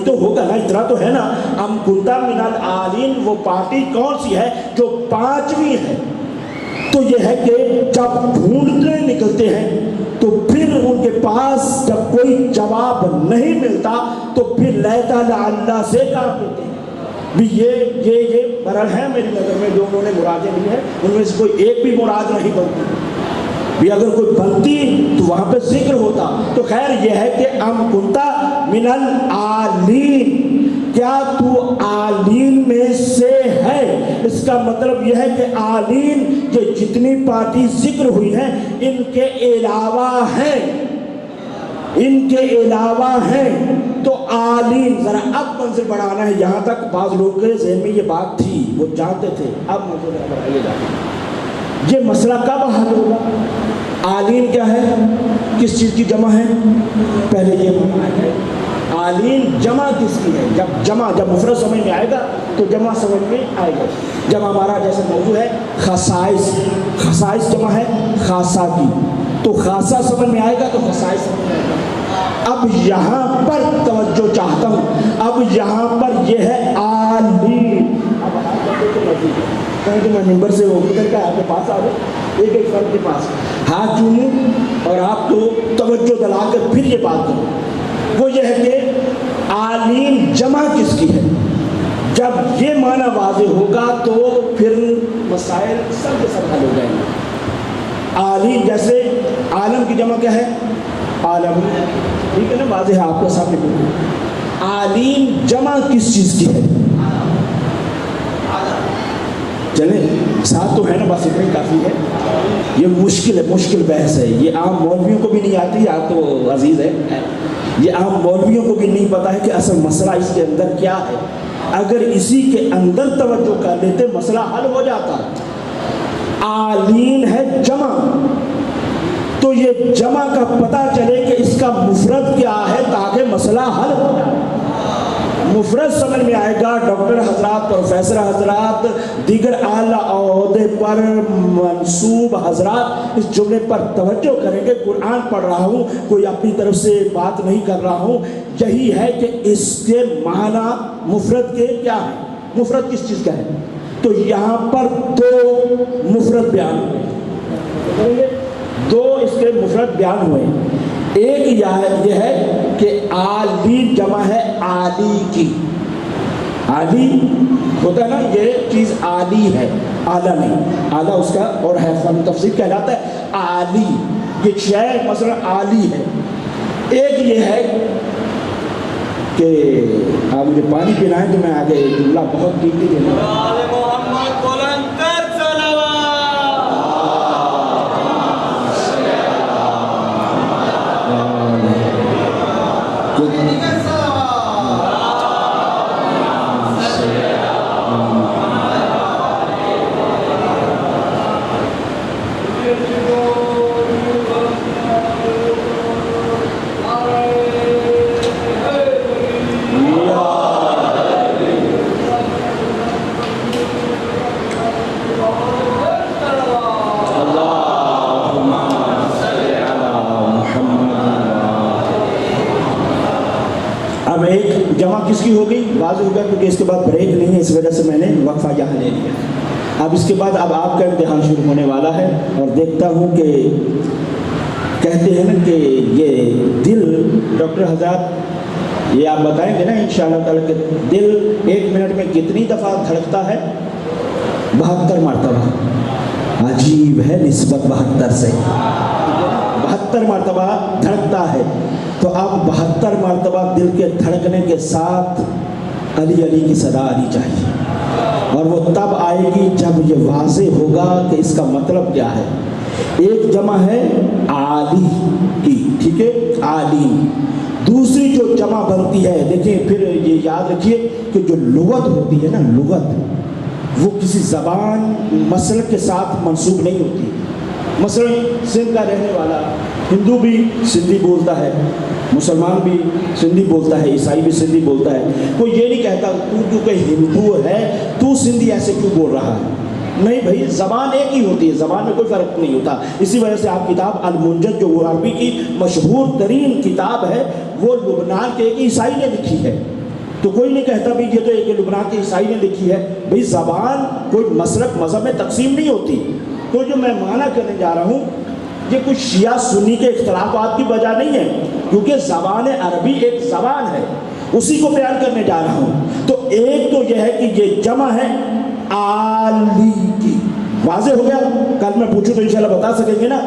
تو ہوگا نا، اتنا تو ہے نا۔ ام کنتا من العالین، وہ پارٹی کون سی ہے جو 5ویں ہے؟ تو یہ ہے کہ جب ڈھونڈنے نکلتے ہیں تو پھر ان کے پاس جب کوئی جواب نہیں ملتا تو پھر لیتا لعلہ سے کام لیتے ہیں بھی یہ برحال ہے میری نظر میں جو انہوں نے مرادیں لی ہیں، ان میں سے کوئی ایک بھی مراد نہیں بنتی بھی، اگر کوئی بنتی تو وہاں پہ ذکر ہوتا۔ تو خیر یہ ہے کہ ام کنتا من العالین، کیا تو عالین میں سے ہے؟ اس کا مطلب یہ ہے کہ عالین یہ جتنی پارٹی ذکر ہوئی ہیں ان کے علاوہ ہیں، تو عالین ذرا اب منزل بڑھانا ہے، یہاں تک بعض لوگ کے ذہن میں یہ بات تھی، وہ جانتے تھے، اب منزل بڑھائیے جاتے۔ یہ مسئلہ کب حل ہوگا؟ عالین کیا ہے؟ کس چیز کی جمع ہے؟ پہلے یہ معنی ہے عالین جمع کس کی ہے؟ جب مفرد سمجھ میں آئے گا تو جمع سمجھ میں آئے گا۔ جب ہمارا جیسے موضوع ہے خصائص جمع ہے خاصہ کی، تو خاصہ سمجھ میں آئے گا تو خصائص سمجھ میں آئے گا۔ اب یہاں پر توجہ چاہتا ہوں، اب یہاں پر یہ ہے عالم. اب کہیں تو میں ممبر سے ہو کر کے آپ کے پاس آ جاؤ، ایک ایک فرد کے پاس ہاتھ چوموں اور آپ کو توجہ دلا کر پھر یہ بات کروں. وہ یہ ہے کہ عالم جمع کس کی ہے. جب یہ معنی واضح ہوگا تو پھر مسائل سب کے سب حل ہو جائیں گے. عالم جیسے عالم کی جمع کیا ہے؟ عالم. ٹھیک ہے نا، واضح ہے آپ کے سامنے. عالم جمع کس چیز کی ہے؟ چلیں ساتھ تو ہے نا، بس اتنا ہی کافی ہے. یہ مشکل ہے، مشکل بحث ہے. یہ عام مولویوں کو بھی نہیں آتی، آپ تو عزیز ہے. یہ عام مولویوں کو بھی نہیں پتا ہے کہ اصل مسئلہ اس کے اندر کیا ہے. اگر اسی کے اندر توجہ کر لیتے مسئلہ حل ہو جاتا. عالم ہے جمع، تو یہ جمع کا پتہ چلے کہ اس کا مفرد کیا ہے تاکہ مسئلہ حل ہو جائے. مفرد سمجھ میں آئے گا. ڈاکٹر حضرات، پروفیسر حضرات، دیگر اعلیٰ عہدے پر منصوب حضرات اس جملے پر توجہ کریں گے. قرآن پڑھ رہا ہوں، کوئی اپنی طرف سے بات نہیں کر رہا ہوں. یہی ہے کہ اس کے معنی مفرد کے کیا ہے، مفرد کس چیز کا ہے. تو یہاں پر دو مفرد بیان ہوئے، دو اس کے مفرد بیان ہوئے. ایک یہ ہے کہ عالی جمع ہے عالی کی. عالی ہوتا ہے نا، یہ چیز عالی ہے، اعلیٰ نہیں. اعلیٰ اس کا اور ہے فن تفسیر کہلاتا ہے. عالی یہ شے مثلا عالی ہے. ایک یہ ہے کہ آپ مجھے پانی پلائیں تو میں آگے جملہ بہت قیمتی دینا. جمع کس کی ہوگی واضح ہوگا، کیونکہ اس کے بعد بریک نہیں ہے، اس وجہ سے میں نے وقفہ یہاں لے لیا. اب اس کے بعد اب آپ کا امتحان شروع ہونے والا ہے. اور دیکھتا ہوں کہ کہتے ہیں نا کہ یہ دل، ڈاکٹر حضرات یہ آپ بتائیں گے نا انشاءاللہ تعالیٰ کہ دل ایک منٹ میں کتنی دفعہ دھڑکتا ہے؟ 72 مرتبہ. عجیب ہے نسبت 72 سے. 72 مرتبہ دھڑکتا ہے. تو اب 72 مرتبہ دل کے دھڑکنے کے ساتھ علی علی کی صدا آنی چاہیے. اور وہ تب آئے گی جب یہ واضح ہوگا کہ اس کا مطلب کیا ہے. ایک جمع ہے عالی کی، ٹھیک ہے، عالم. دوسری جو جمع بنتی ہے، دیکھیں پھر یہ یاد رکھیے کہ جو لغت ہوتی ہے نا، لغت وہ کسی زبان مسلک کے ساتھ منسوب نہیں ہوتی. مثلا سندھ کا رہنے والا ہندو بھی سندھی بولتا ہے، مسلمان بھی سندھی بولتا ہے، عیسائی بھی سندھی بولتا ہے. کوئی یہ نہیں کہتا تو کیونکہ ہندو ہے تو سندھی ایسے کیوں بول رہا ہے. نہیں بھائی، زبان ایک ہی ہوتی ہے، زبان میں کوئی فرق نہیں ہوتا. اسی وجہ سے آپ کتاب المنجد جو عربی کی مشہور ترین کتاب ہے وہ لبنان کے ایک عیسائی نے لکھی ہے. تو کوئی نہیں کہتا بھی یہ تو ایک لبنان کے عیسائی نے لکھی ہے. بھائی زبان کوئی مسلک مذہب میں تقسیم نہیں ہوتی. تو جو میں معنی کرنے جا رہا ہوں یہ کچھ شیعہ سنی کے اختلافات کی وجہ نہیں ہے، کیونکہ زبان عربی ایک زبان ہے، اسی کو بیان کرنے جا رہا ہوں. تو ایک تو یہ ہے کہ یہ جمع ہے عالی کی. واضح ہو گیا؟ کل میں پوچھوں تو انشاءاللہ بتا سکیں گے نا.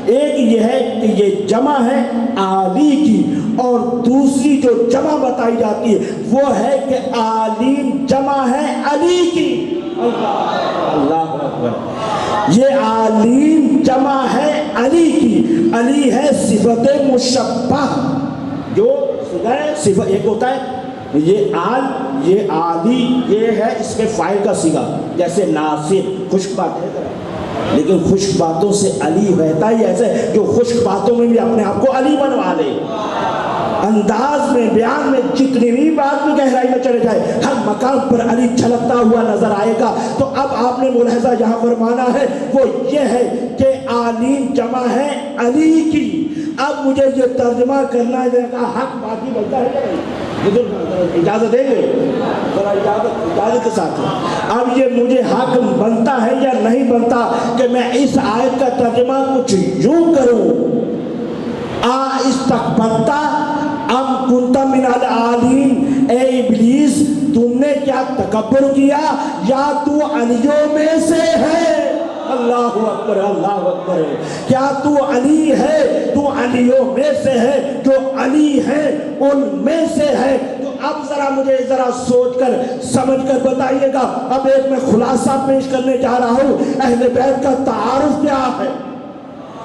ایک یہ ہے کہ یہ جمع ہے عالی کی، اور دوسری جو جمع بتائی جاتی ہے وہ ہے کہ عالم جمع ہے علی کی. اللہ اکبر. یہ عالم جمع ہے علی کی. علی ہے صفت مشبہ، جو صفت ایک ہوتا ہے یہ آل، یہ عالی، یہ ہے اس میں فاعل کا صیغہ، جیسے ناصر خشک بات ہے، لیکن خشک باتوں سے علی رہتا ہی ایسے جو خشک باتوں میں بھی اپنے آپ کو علی بنوا لے. انداز میں، بیان میں جتنی بھی بات میں گہرائی میں چلے جائے، ہر مقام پر علی جھلکتا ہوا نظر آئے گا. تو اب آپ نے ملاحظہ یہاں فرمانا ہے وہ یہ ہے کہ عالم جمع ہے علی کی. اب مجھے یہ ترجمہ کرنا ہے کا حق باقی بنتا ہے کہ نہیں؟ اجازت دیں گے؟ ذرا اجازت کے ساتھ اب یہ مجھے حق بنتا ہے یا نہیں بنتا کہ میں اس آیت کا ترجمہ کچھ یوں کروں، استکبرتا ام کنت من العالین، اے ابلیس تم نے کیا تکبر کیا یا تو علیوں میں سے ہے؟ اللہ اکبر اللہ اکبر، کیا تو علی ہے؟ تو علیوں میں سے ہے، جو علی ہے ان میں سے ہے۔ تو اب ذرا مجھے سوچ کر سمجھ کر بتائیے گا، اب ایک میں خلاصہ پیش کرنے جا رہا ہوں، اہل بیت کا تعارف کیا ہے؟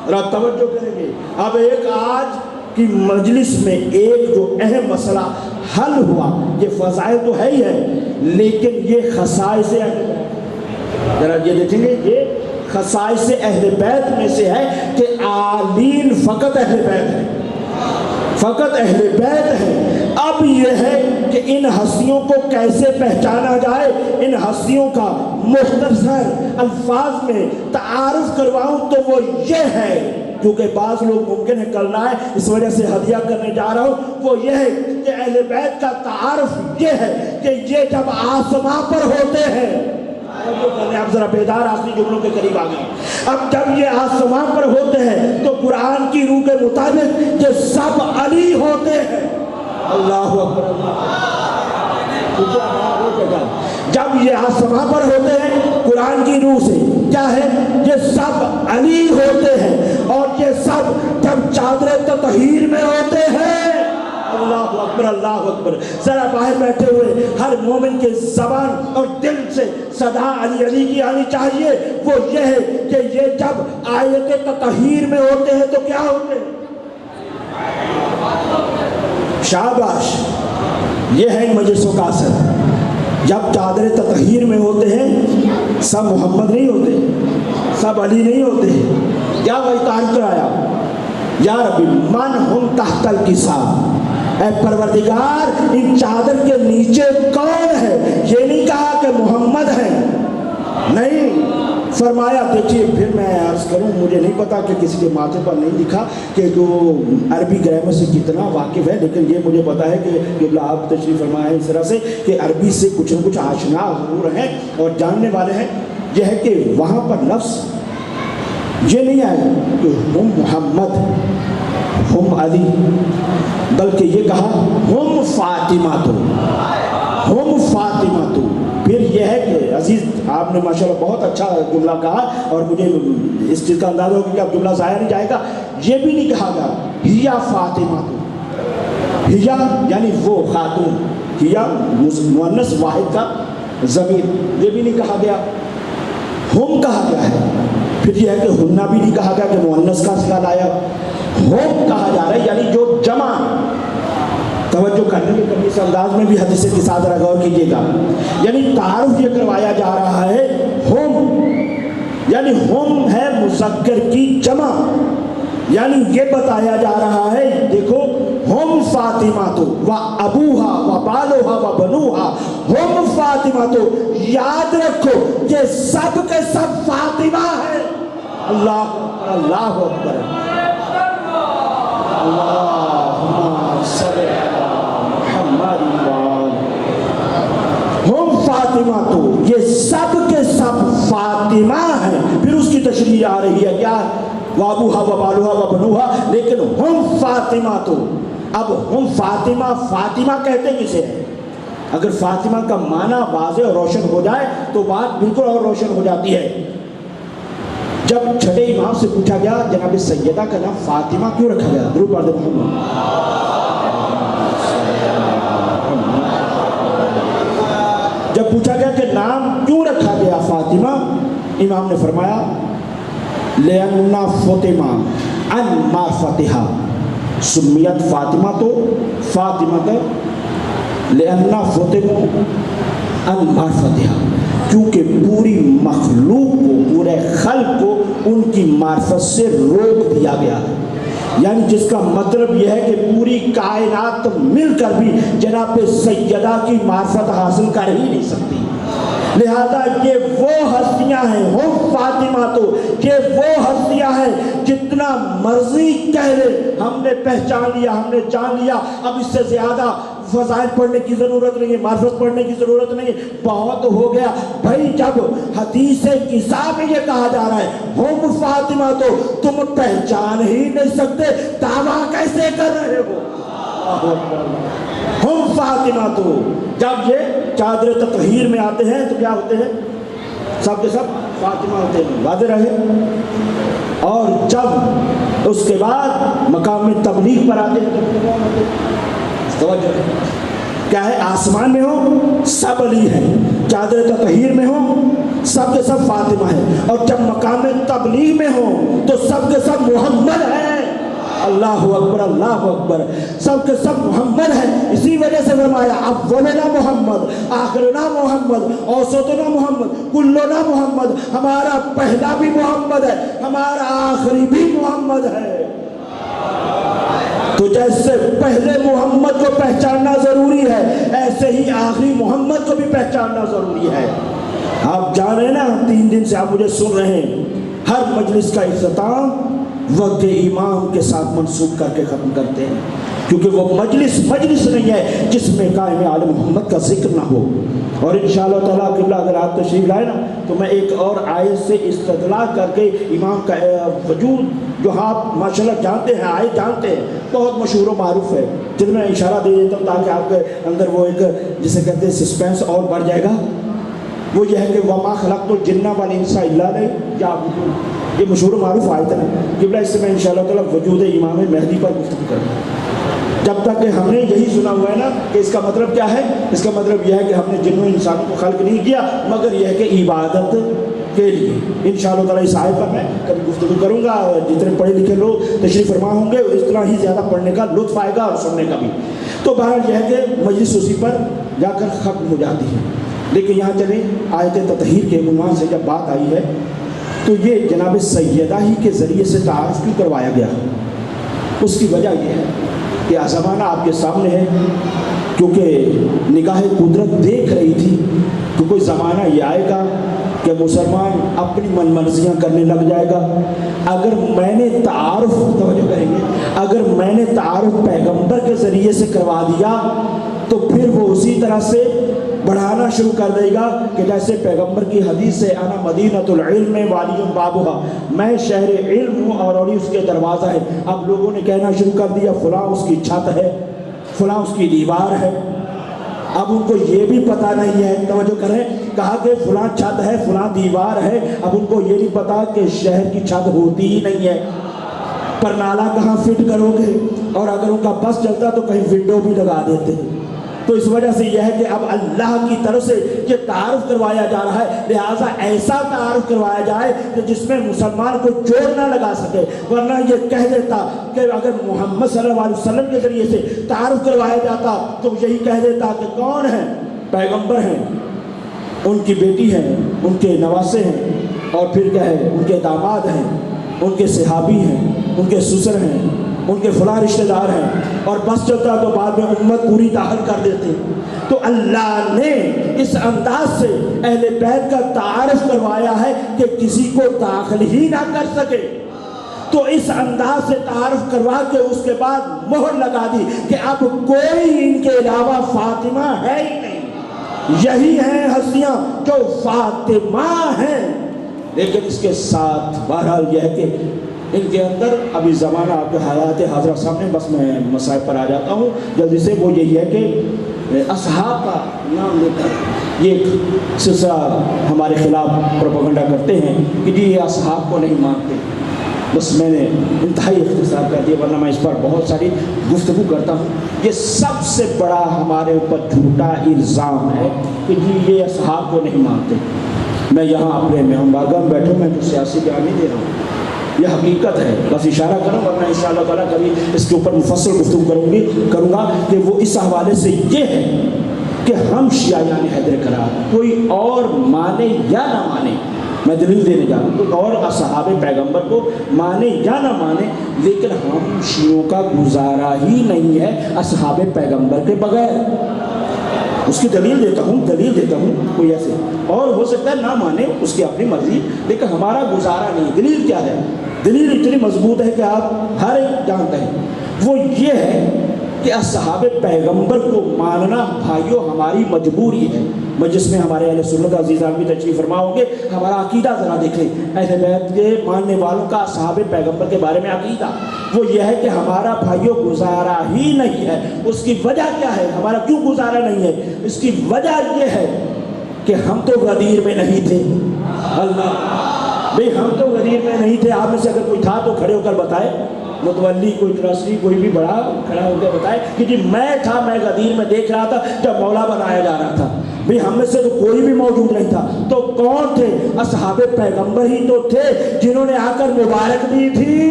ذرا توجہ کریں گے۔ اب ایک آج کی مجلس میں ایک جو اہم مسئلہ حل ہوا، یہ فضائل تو ہے ہی ہے لیکن یہ خصائص اہل بیت، ذرا یہ دیکھیں گے، یہ خصائص اہل بیت میں سے ہے کہ عالین فقط اہل بیت ہے، فقط اہل بیت ہے۔ اب یہ ہے کہ ان ہستیوں کو کیسے پہچانا جائے، ان ہستیوں کا مختصر الفاظ میں تعارف کرواؤں تو وہ یہ ہے، کیونکہ بعض لوگ ممکن ہے کرنا ہے اس وجہ سے ہدیہ کرنے جا رہا ہوں، وہ یہ ہے کہ اہل بیت کا تعارف یہ ہے کہ یہ جب آسماں پر ہوتے ہیں، اب ذرا بیدار آخری جملوں کے قریب آگئے، اب جب یہ آسمان پر ہوتے ہیں تو قرآن کی روح کے مطابق یہ سب علی ہوتے ہیں۔ اللہ اکبر جب یہ آسمان پر ہوتے ہیں قرآن کی روح سے کیا ہے، یہ سب علی ہوتے ہیں، اور یہ سب جب چادر تطہیر میں ہوتے ہیں۔ اللہ اکبر اللہ اکبر، ذرا باہر بیٹھے ہوئے ہر مومن کے زبان اور دل سے صدا علی علی کی آنی چاہیے، وہ یہ ہے کہ یہ جب آیت تطہیر میں ہوتے ہیں تو کیا ہوتے ہیں؟ شاباش، یہ ہے ان مجلسوں کا اثر۔ جب چادر تطہیر میں ہوتے ہیں سب محمد نہیں ہوتے، سب علی نہیں ہوتے، کیا وہی تعریف کرایا، یا ربی من ہم تحت الکساء، اے پروردگار ان چادر کے نیچے کون ہے؟ یہ نہیں کہا کہ محمد ہے، نہیں، فرمایا دیکھیے پھر میں عرض کروں، مجھے نہیں پتا کہ کسی کے ماتھے پر نہیں لکھا کہ جو عربی گرامر سے کتنا واقف ہے، لیکن یہ مجھے پتا ہے کہ قبلہ آپ تشریف فرمایا ہے اس طرح سے کہ عربی سے کچھ نہ کچھ آشنا ضرور ہیں اور جاننے والے ہیں۔ یہ ہے کہ وہاں پر لفظ یہ نہیں آیا کہ ہم محمد ہم علی، بلکہ یہ کہا ہم فاطمہ تو، ہم فاطمہ تو۔ پھر یہ ہے کہ عزیز آپ نے ماشاءاللہ بہت اچھا جملہ کہا اور مجھے اس چیز کا اندازہ ہوگا کہ اب جملہ ضائع نہیں جائے گا، یہ بھی نہیں کہا گیا ہیا فاطمہ تو، ہیا یعنی وہ خاتون، ہیا مؤنث واحد کا ضمیر، یہ بھی نہیں کہا گیا، ہم کہا گیا ہے۔ پھر یہ ہے کہ ہنہ بھی نہیں کہا گیا کہ مؤنث کا صیغہ لایا، ہم کہا جا رہا ہے یعنی جو جمع۔ توجہ کرنے کے کبھی اس انداز میں بھی حدیث کے ساتھ ذرا غور کیجیے گا، یعنی تعارف یہ کروایا جا رہا ہے ہم، یعنی ہم ہے مذکر کی جمع، یعنی یہ بتایا جا رہا ہے دیکھو ہم فاطمہ تو و ابوہا و بالوہا و بنوہا، ہم فاطمہ تو، یاد رکھو یہ سب کے سب فاطمہ ہے۔ اللہ اللہ اکبر، اللہم صلی ہم فاطمہ تو، یہ سب کے سب فاطمہ ہیں۔ پھر اس کی تشریح آ رہی ہے کیا، وابوہا وبالوہا وبنوہا، لیکن ہم فاطمہ تو۔ اب ہم فاطمہ، فاطمہ کہتے کسے ہیں؟ اگر فاطمہ کا معنی واضح اور روشن ہو جائے تو بات بالکل اور روشن ہو جاتی ہے۔ جب چھٹے امام سے پوچھا گیا جناب سیدہ کا نام فاطمہ کیوں رکھا گیا، درود پڑھ دے محمد، جب پوچھا گیا کہ نام کیوں رکھا گیا فاطمہ، امام نے فرمایا لِأَنَّ فَاطِمَةَ عَنْ مَعْرِفَتِهَا، سمیت فاطمہ تو فاطمہ لِأَنَّ فَاطِمَةَ عَنْ مَعْرِفَتِهَا، کیونکہ پوری مخلوق کو، پورے خلق کو ان کی معرفت سے روک دیا گیا ہے، یعنی جس کا مطلب یہ ہے کہ پوری کائنات مل کر بھی جناب سیدہ کی معرفت حاصل کر ہی نہیں سکتی۔ لہذا یہ وہ ہستیاں ہیں، ہم فاطمہ تو، یہ وہ ہستیاں ہیں جتنا مرضی کہہ لے، ہم نے پہچان لیا، ہم نے جان لیا، اب اس سے زیادہ فضائل پڑھنے کی ضرورت نہیں ہے، معرفت پڑھنے کی ضرورت نہیں ہے، بہت ہو گیا بھائی۔ جب حدیث کتاب میں یہ کہا جا رہا ہے ہم فاطمہ، تو تم پہچان ہی نہیں سکتے، دعویٰ کیسے کر رہے ہو؟ ہم فاطمہ، تو جب یہ چادر تطہیر میں آتے ہیں تو کیا ہوتے ہیں؟ سب کے سب فاطمہ ہوتے ہیں، واضح رہے۔ اور جب اس کے بعد مقام تبلیغ پر آتے ہیں تو کیا ہے؟ آسمان میں ہو سب علی ہے، چادر تطہیر میں ہو سب کے سب فاطمہ ہے، اور جب مقام تبلیغ میں ہو تو سب کے سب محمد ہے۔ اللہ اکبر، اللہ اکبر، سب کے سب محمد ہے۔ اسی وجہ سے فرمایا اولنا محمد، آخرنا محمد، اوسطنا محمد، کلنا محمد، ہمارا پہلا بھی محمد ہے، ہمارا آخری بھی محمد ہے۔ تو جیسے پہلے محمد کو پہچاننا ضروری ہے، ایسے ہی آخری محمد کو بھی پہچاننا ضروری ہے۔ آپ جان رہے ہیں نا، 3 دن سے آپ مجھے سن رہے ہیں، ہر مجلس کا اختتام وقت امام کے ساتھ منسوب کر کے ختم کرتے ہیں، کیونکہ وہ مجلس نہیں ہے جس میں قائم آل محمد کا ذکر نہ ہو۔ اور انشاءاللہ تعالیٰ قبلہ اگر آپ تشریف لائے نا تو میں ایک اور آیت سے استدلال کر کے امام کا وجود جو آپ ماشاءاللہ جانتے ہیں، آیت جانتے ہیں، بہت مشہور و معروف ہے، جن میں اشارہ دے دیتا ہوں تاکہ آپ کے اندر وہ ایک جسے کہتے ہیں سسپینس اور بڑھ جائے گا۔ وہ یہ ہے کہ وَمَا خَلَقْتُ الْجِنَّ وَالْإِنسَ إِلَّا لِيَعْبُدُونِ، یہ مشہور و معروف آیت ہے قبلہ۔ اس سے میں انشاءاللہ تعالیٰ وجود امام مہدی پر گفتگو کروں گا۔ جب تک کہ ہم نے یہی سنا ہوا ہے نا کہ اس کا مطلب کیا ہے، اس کا مطلب یہ ہے کہ ہم نے جنوں انسانوں کو خلق نہیں کیا مگر یہ ہے کہ عبادت کے لیے۔ انشاءاللہ تعالیٰ اس آیت پر میں کبھی گفتگو کروں گا، جتنے پڑھے لکھے لوگ تشریف فرما ہوں گے اس طرح ہی زیادہ پڑھنے کا لطف آئے گا اور سننے کا بھی۔ تو بہرحال یہ ہے کہ مجلس اسی پر جا کر ختم ہو جاتی ہے۔ لیکن یہاں چلیں آیت تطہیر کے عنوان سے جب بات آئی ہے تو یہ جناب سیدہ ہی کے ذریعے سے تعارف کیوں کروایا گیا؟ اس کی وجہ یہ ہے کہ زمانہ آپ کے سامنے ہے، کیونکہ نگاہ قدرت دیکھ رہی تھی کہ کوئی زمانہ یہ آئے گا کہ مسلمان اپنی من مرضیاں کرنے لگ جائے گا۔ اگر میں نے تعارف، توجہ کریں گے، اگر میں نے تعارف پیغمبر کے ذریعے سے کروا دیا تو پھر وہ اسی طرح سے بڑھانا شروع کر دے گا کہ جیسے پیغمبر کی حدیث سے انا مدینۃ العلم والی بابھا، میں شہر علم ہوں اور علی اس کے دروازہ ہے۔ اب لوگوں نے کہنا شروع کر دیا فلاں اس کی چھت ہے، فلاں اس کی دیوار ہے۔ اب ان کو یہ بھی پتہ نہیں ہے، توجہ کریں، کہا کہ فلاں چھت ہے، فلاں دیوار ہے، اب ان کو یہ نہیں پتا کہ شہر کی چھت ہوتی ہی نہیں ہے، پر نالا کہاں فٹ کرو گے، اور اگر ان کا بس چلتا تو کہیں ونڈو بھی لگا دیتے۔ تو اس وجہ سے یہ ہے کہ اب اللہ کی طرف سے یہ تعارف کروایا جا رہا ہے، لہٰذا ایسا تعارف کروایا جائے کہ جس میں مسلمان کو چور نہ لگا سکے، ورنہ یہ کہہ دیتا کہ اگر محمد صلی اللہ علیہ وسلم کے ذریعے سے تعارف کروایا جاتا تو یہی کہہ دیتا کہ کون ہے؟ پیغمبر ہیں، ان کی بیٹی ہے، ان کے نواسے ہیں، اور پھر کیا ہے ان کے داماد ہیں، ان کے صحابی ہیں، ان کے سسر ہیں، ان کے فلاں رشتہ دار ہیں، اور بس چلتا تو بعد میں امت پوری داخل کر دیتے۔ تو اللہ نے اس انداز سے اہل بیت کا تعارف کروایا ہے کہ کسی کو داخل ہی نہ کر سکے۔ تو اس انداز سے تعارف کروا کے اس کے بعد مہر لگا دی کہ اب کوئی ان کے علاوہ فاطمہ ہے ہی نہیں، یہی ہیں ہستیاں جو فاطمہ ہیں۔ لیکن اس کے ساتھ بہرحال یہ ہے کہ ان کے اندر ابھی زمانہ آپ کے حالات حاضرہ سامنے، بس میں مسائل پر آ جاتا ہوں جلدی سے۔ وہ یہی ہے کہ اصحاب کا نام لے کر یہ ایک سلسلہ ہمارے خلاف پروپیگنڈا کرتے ہیں کہ جی یہ اصحاب کو نہیں مانتے۔ بس میں نے انتہائی اختصار کر دیا، ورنہ میں اس پر بہت ساری گفتگو کرتا ہوں۔ یہ سب سے بڑا ہمارے اوپر جھوٹا الزام ہے کہ جی یہ اصحاب کو نہیں مانتے۔ میں یہاں اپنے مہمانگاہ میں بیٹھوں، میں تو سیاسی بیان نہیں دے رہا ہوں، یہ حقیقت ہے، بس اشارہ کروں، ورنہ انشاءاللہ تعالیٰ کبھی اس کے اوپر مفصل گفتگو کروں گا کہ وہ اس حوالے سے یہ ہے کہ ہم شیعیان حیدر کرار، کوئی اور مانے یا نہ مانے، میں دلیل دینے جا رہا ہوں، اور اصحاب پیغمبر کو مانے یا نہ مانے، لیکن ہم شیعوں کا گزارا ہی نہیں ہے اصحاب پیغمبر کے بغیر۔ اس کی دلیل دیتا ہوں کوئی ایسے، اور ہو سکتا ہے نہ مانے، اس کی اپنی مرضی، لیکن ہمارا گزارا نہیں۔ دلیل کیا ہے؟ دلیل اتنی مضبوط ہے کہ آپ ہر ایک جانتے ہیں، وہ یہ ہے کہ اصحاب پیغمبر کو ماننا بھائیوں ہماری مجبوری ہے۔ مجلس میں ہمارے اہل سنت عزیزان بھی تشریف فرما ہوں گے، ہمارا عقیدہ ذرا دیکھ لیں، اہل بیت کے ماننے والوں کا اصحاب پیغمبر کے بارے میں عقیدہ وہ یہ ہے کہ ہمارا بھائیوں گزارا ہی نہیں ہے۔ اس کی وجہ کیا ہے؟ ہمارا کیوں گزارا نہیں ہے؟ اس کی وجہ یہ ہے کہ ہم تو غدیر میں نہیں تھے۔ اللہ بھئی ہم تو غدیر میں نہیں تھے۔ آپ میں سے اگر کوئی تھا تو کھڑے ہو کر بتائے، متولی کوئی ترسری کوئی بھی بڑا کھڑا ہو کر بتائے کہ جی میں تھا، میں غدیر میں دیکھ رہا تھا جب مولا بنایا جا رہا تھا۔ بھی ہم میں سے تو کوئی بھی موجود نہیں تھا، تو کون تھے؟ اصحاب پیغمبر ہی تو تھے جنہوں نے آ کر مبارک دی تھی،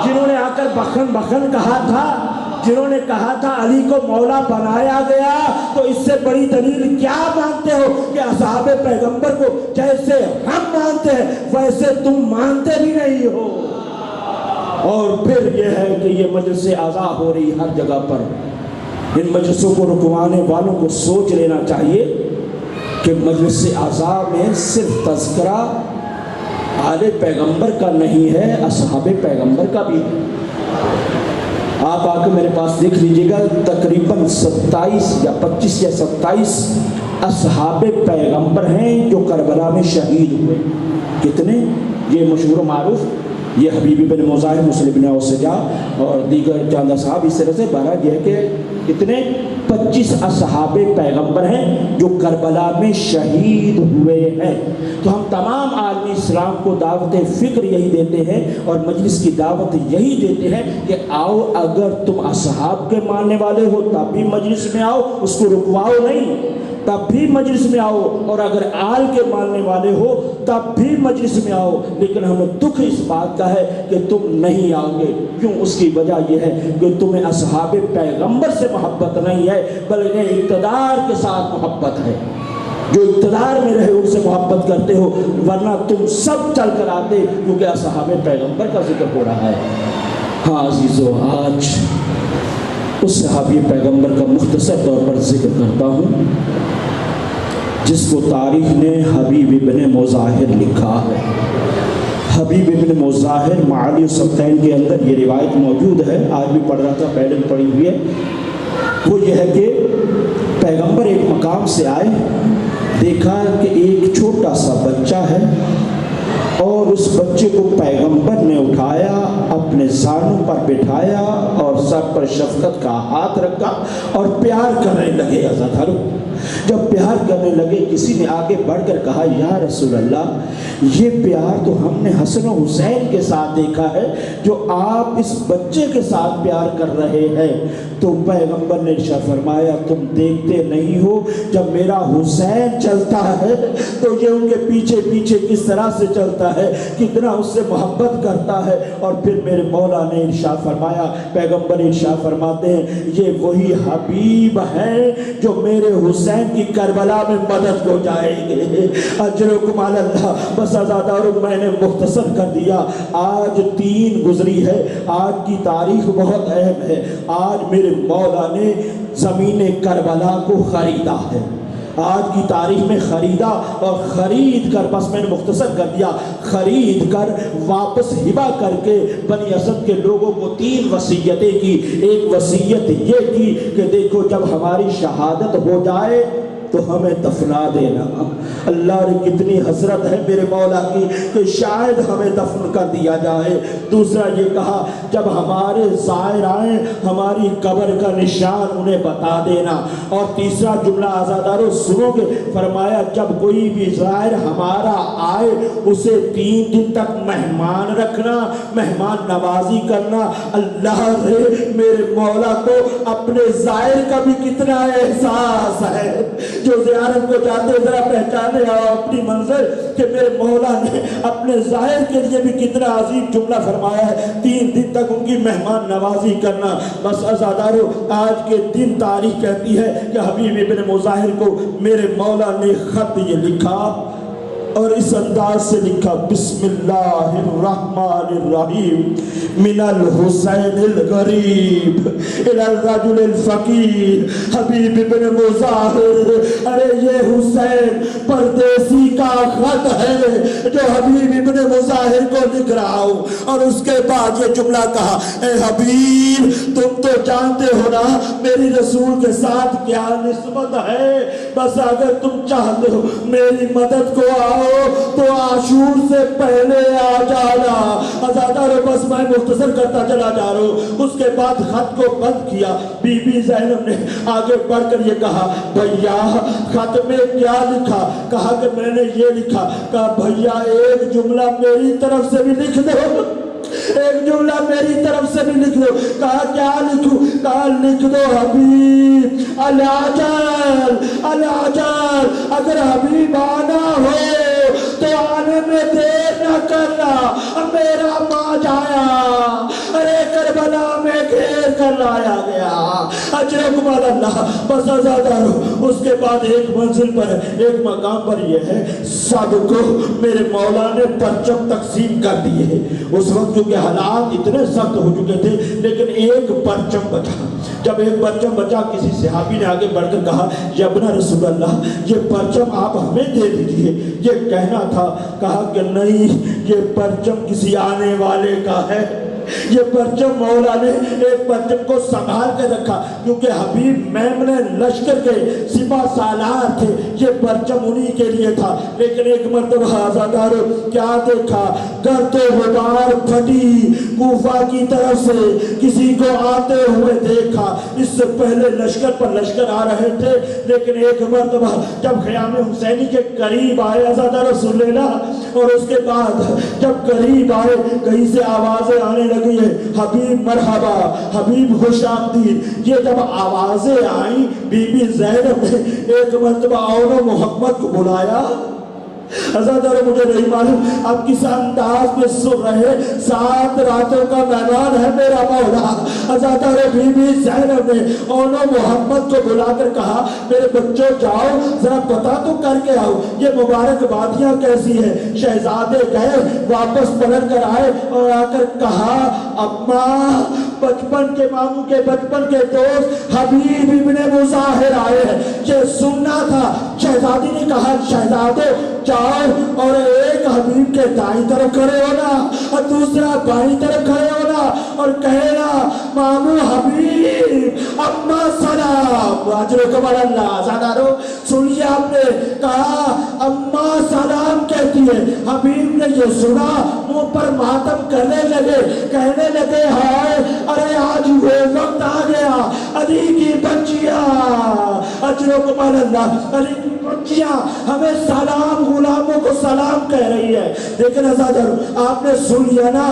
جنہوں نے آ کر بخن بخن کہا تھا، جنہوں نے کہا تھا علی کو مولا بنایا گیا۔ تو اس سے بڑی دلیل کیا مانتے ہو کہ اصحاب پیغمبر کو جیسے ہم مانتے ہیں ویسے تم مانتے بھی نہیں ہو۔ اور پھر یہ ہے کہ یہ مجلس اعضاء ہو رہی ہر جگہ پر، ان مجلسوں کو رکوانے والوں کو سوچ لینا چاہیے کہ مجلس اعضاء میں صرف تذکرہ آل پیغمبر کا نہیں ہے، اصحاب پیغمبر کا بھی ہے۔ آپ آ کے میرے پاس دیکھ لیجئے گا، تقریباً 27 یا 25 یا 27 اصحاب پیغمبر ہیں جو کربلا میں شہید ہوئے۔ کتنے؟ یہ مشہور و معروف یہ حبیب بن مظاہر، مسلم بن اوسجا اور دیگر چاندہ صاحب، اس طرح سے بہرحال یہ ہے کہ اتنے 25 اصحاب پیغمبر ہیں جو کربلا میں شہید ہوئے ہیں۔ تو ہم تمام عالم اسلام کو دعوت فکر یہی دیتے ہیں اور مجلس کی دعوت یہی دیتے ہیں کہ آؤ، اگر تم اصحاب کے ماننے والے ہو تب بھی مجلس میں آؤ، اس کو رکواؤ نہیں، تب بھی مجلس میں آؤ، اور اگر آل کے ماننے والے ہو تب بھی مجلس میں آؤ۔ لیکن ہمیں دکھ اس بات کا ہے کہ تم نہیں آؤ گے۔ کیوں؟ اس کی وجہ یہ ہے کہ تمہیں اصحاب پیغمبر سے محبت نہیں ہے بلکہ اقتدار کے ساتھ محبت ہے۔ جو اقتدار میں رہے ان سے محبت کرتے ہو، ورنہ تم سب چل کر آتے، کیونکہ اصحاب پیغمبر کا ذکر ہو رہا ہے۔ ہاں عزیزو، آج اس صحابی پیغمبر کا مختصر طور پر ذکر کرتا ہوں جس کو تاریخ نے حبیب ابن مظاہر لکھا ہے۔ حبیب ابن مظاہر معالی السبتین کے اندر یہ روایت موجود ہے، آج بھی پڑھ رہا تھا، پہلے بھی پڑھی ہوئی ہے۔ وہ یہ ہے کہ پیغمبر ایک مقام سے آئے، دیکھا کہ ایک چھوٹا سا بچہ ہے اور اس بچے کو پیغمبر نے اٹھایا، اپنے زانوں پر بٹھایا اور سر پر شفقت کا ہاتھ رکھا اور پیار کرنے لگے۔ عزادارو، جب پیار کرنے لگے کسی نے آگے بڑھ کر کہا یا رسول اللہ، یہ پیار تو ہم نے حسن و حسین کے ساتھ دیکھا ہے، جو آپ اس بچے کے ساتھ پیار کر رہے ہیں۔ تو پیغمبر نے ارشاد فرمایا تم دیکھتے نہیں ہو جب میرا حسین چلتا ہے تو یہ ان کے پیچھے پیچھے کس طرح سے چلتا ہے، کتنا اس سے محبت کرتا ہے۔ اور پھر میرے مولا نے ارشاد فرمایا، پیغمبر ارشاد فرماتے ہیں یہ وہی حبیب ہے جو میرے حسین کی کربلا میں مدد کو جائیں گے۔ اجرکم علی اللہ۔ بس عزادارو، میں نے مختصر کر دیا۔ آج 3 گزری ہے، آج کی تاریخ بہت اہم ہے۔ آج میرے مولا نے زمین کربلا کو خریدا ہے، آج کی تاریخ میں خریدا، اور خرید کر، بس میں نے مختصر کر دیا، خرید کر واپس ہبہ کر کے بنی اسد کے لوگوں کو 3 وصیتیں کی۔ ایک وصیت یہ کی کہ دیکھو جب ہماری شہادت ہو جائے تو ہمیں دفنا دینا۔ اللہ نے کتنی حسرت ہے میرے مولا کی کہ شاید ہمیں دفن کر دیا جائے۔ دوسرا یہ کہا جب ہمارے زائر آئیں ہماری قبر کا نشان انہیں بتا دینا۔ اور تیسرا جملہ عزادارو سنو گے، فرمایا جب کوئی بھی زائر ہمارا آئے اسے 3 دن تک مہمان رکھنا، مہمان نوازی کرنا۔ اللہ نے میرے مولا کو اپنے زائر کا بھی کتنا احساس ہے، جو زیارت کو جاتے ذرا پہچانے اور اپنی منزل کہ میرے مولا نے اپنے ظاہر کے لیے بھی کتنا عظیم جملہ فرمایا ہے، 3 دن تک ان کی مہمان نوازی کرنا۔ بس عزادارو، آج کے دن تاریخ کہتی ہے کہ حبیب ابن مظاہر کو میرے مولا نے خط یہ لکھا اور اس انداز سے لکھا بسم اللہ الرحمن الرحیم من الحسین الغریب الى الرجل الفقیر حبیب ابن مظاہر. ارے یہ حسین پردیسی کا خط ہے جو حبیب ابن مظاہر کو لکھ رہا ہوں. اور اس کے بعد یہ جملہ کہا اے حبیب تم تو جانتے ہو نا میری رسول کے ساتھ کیا نسبت ہے. بس اگر تم چاہتے ہو میری مدد کو آؤ تو عاشور سے پہلے آ جانا. ازادارو بس میں مختصر کرتا چلا جا رہا ہوں. اس کے بعد خط کو بند کیا. بی بی زینب نے آگے بڑھ کر یہ کہا بھیا خط میں کیا لکھا؟ کہا کہ میں نے یہ لکھا. کہا بھیا ایک جملہ میری طرف سے بھی لکھ دو, ایک جملہ میری طرف سے بھی لکھ دو. کہا کیا لکھوں؟ کہا لکھ دو حبیب العجل العجل. اگر حبیب آنا ہو تو آنے میں دیر نہ کرنا, میرا ماں جایا ارے کربلا میں گھیر کر لایا گیا. اجرکم اللہ. بس آزادارو اس کے بعد ایک منزل پر ایک مقام پر یہ ہے سب کو میرے مولا نے پرچم تقسیم کر دیے. اس وقت کیونکہ حالات اتنے سخت ہو چکے تھے لیکن ایک پرچم بچا. جب ایک پرچم بچا کسی صحابی نے آگے بڑھ کر کہا یا ابن رسول اللہ یہ پرچم آپ ہمیں دے دیجئے. یہ کہنا تھا. کہا کہ نہیں یہ پرچم کسی آنے والے کا ہے. یہ پرچم مولا نے ایک پرچم کو سنبھال کے رکھا کیونکہ حبیب میمن لشکر کے سپاہ سالار تھے. یہ پرچم انہی کے لیے تھا. لیکن ایک مرتبہ آزادارو کیا دیکھا گرد و غبار پھٹی کوفہ کی طرف سے کسی کو آتے ہوئے دیکھا. اس سے پہلے لشکر پر لشکر آ رہے تھے لیکن ایک مرتبہ جب خیام حسینی کے قریب آئے آزادارو سن لینا اور اس کے بعد جب قریب آئے کہیں سے آوازیں آنے لگی ہے حبیب مرحبا حبیب خوش آمدید. یہ جب آوازیں آئیں بی بی زینب نے ایک مرتبہ اونو محمد کو بلایا. حضرت مجھے نہیں معلوم اب کس انداز میں سن رہے 7 راتوں کا میدان ہے میرا مولا. حضرت بی بی زینب نے اونو محمد کو بلا کر کہا میرے بچوں جاؤ ذرا پتہ تو کر کے آؤ یہ مبارک بادیاں کیسی ہیں. شہزادے گئے واپس پلٹ کر آئے اور آ کر کہا اماں بچپن کے ماموں کے بچپن کے دوست حبیب ابن مظاہر آئے ہیں یہ سننا تھا. شہزادی نے کہا شہزادے جاؤ اور ایک حبیب کے دائیں طرف کھڑے ہونا اور دوسرا بائیں طرف کھڑے ہونا اور کہنا مامو حبیب اما سلام. اجرکم اللہ. زادارو سنیے آپ نے کہا اما سلام کہتی ہے. حبیب نے یہ سنا منہ پر ماتم کرنے لگے کہنے لگے ہائے ارے آج وہ وقت آ گیا علی کی بچیاں. اجرکم اللہ. علی کی بچیاں ہمیں سلام غلاموں کو سلام کہہ رہی ہے. لیکن آزادارو آپ نے سن لیا نا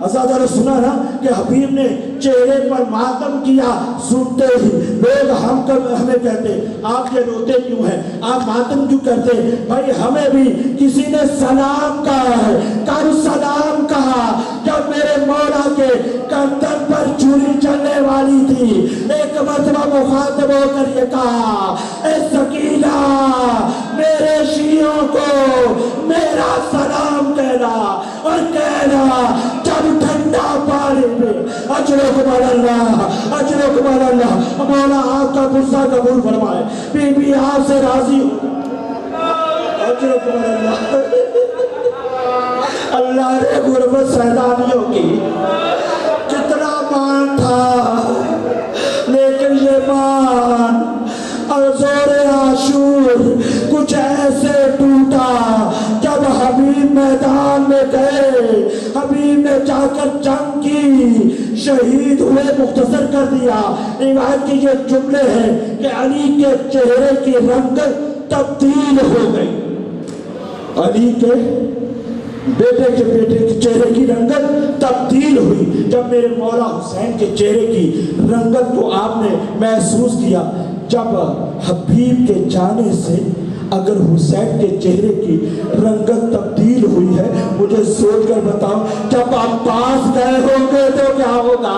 آزادارو سنا نا کہ حبیب نے چہرے پر ماتم کیا. سنتے ہی لوگ ہمیں کہتے آپ یہ روتے کیوں ہیں آپ ماتم کیوں کرتے. بھائی ہمیں بھی کسی نے سلام کہا ہے. کب سلام کہا جب میرے مولا کے گردن پر چھری چلنے والی تھی. ایک مرتبہ مخاطب ہو کر یہ کہا اے سکینہ میرے شیعوں کو میرا سلام کہنا اور کہنا جب ٹھنڈا پانی میں. اجرکم اللہ. اجرکم اللہ. مولا آپ کا غصہ قبول فرمائے. بی بی آپ سے راضی ہو. اجرکم اللہ. اللہ نے غربت سیلانیوں کی کتنا مان تھا لیکن یہ مان اور زور عاشور کچھ ایسے ٹوٹا جب حبیب میدان میں گئے. حبیب نے جا کر جنگ کی شہید ہوئے. مختصر کر دیا روایت کی یہ جملے ہیں کہ علی کے چہرے کی رنگت تبدیل ہو گئی. علی کے بیٹے کے چہرے کی رنگت تبدیل ہوئی جب میرے مولا حسین کے چہرے کی رنگت کو آپ نے محسوس کیا. جب حبیب کے جانے سے اگر حسین کے چہرے کی رنگت تبدیل ہوئی ہے مجھے سوچ کر بتاؤ جب عباس گئے ہوں گے تو کیا ہوگا.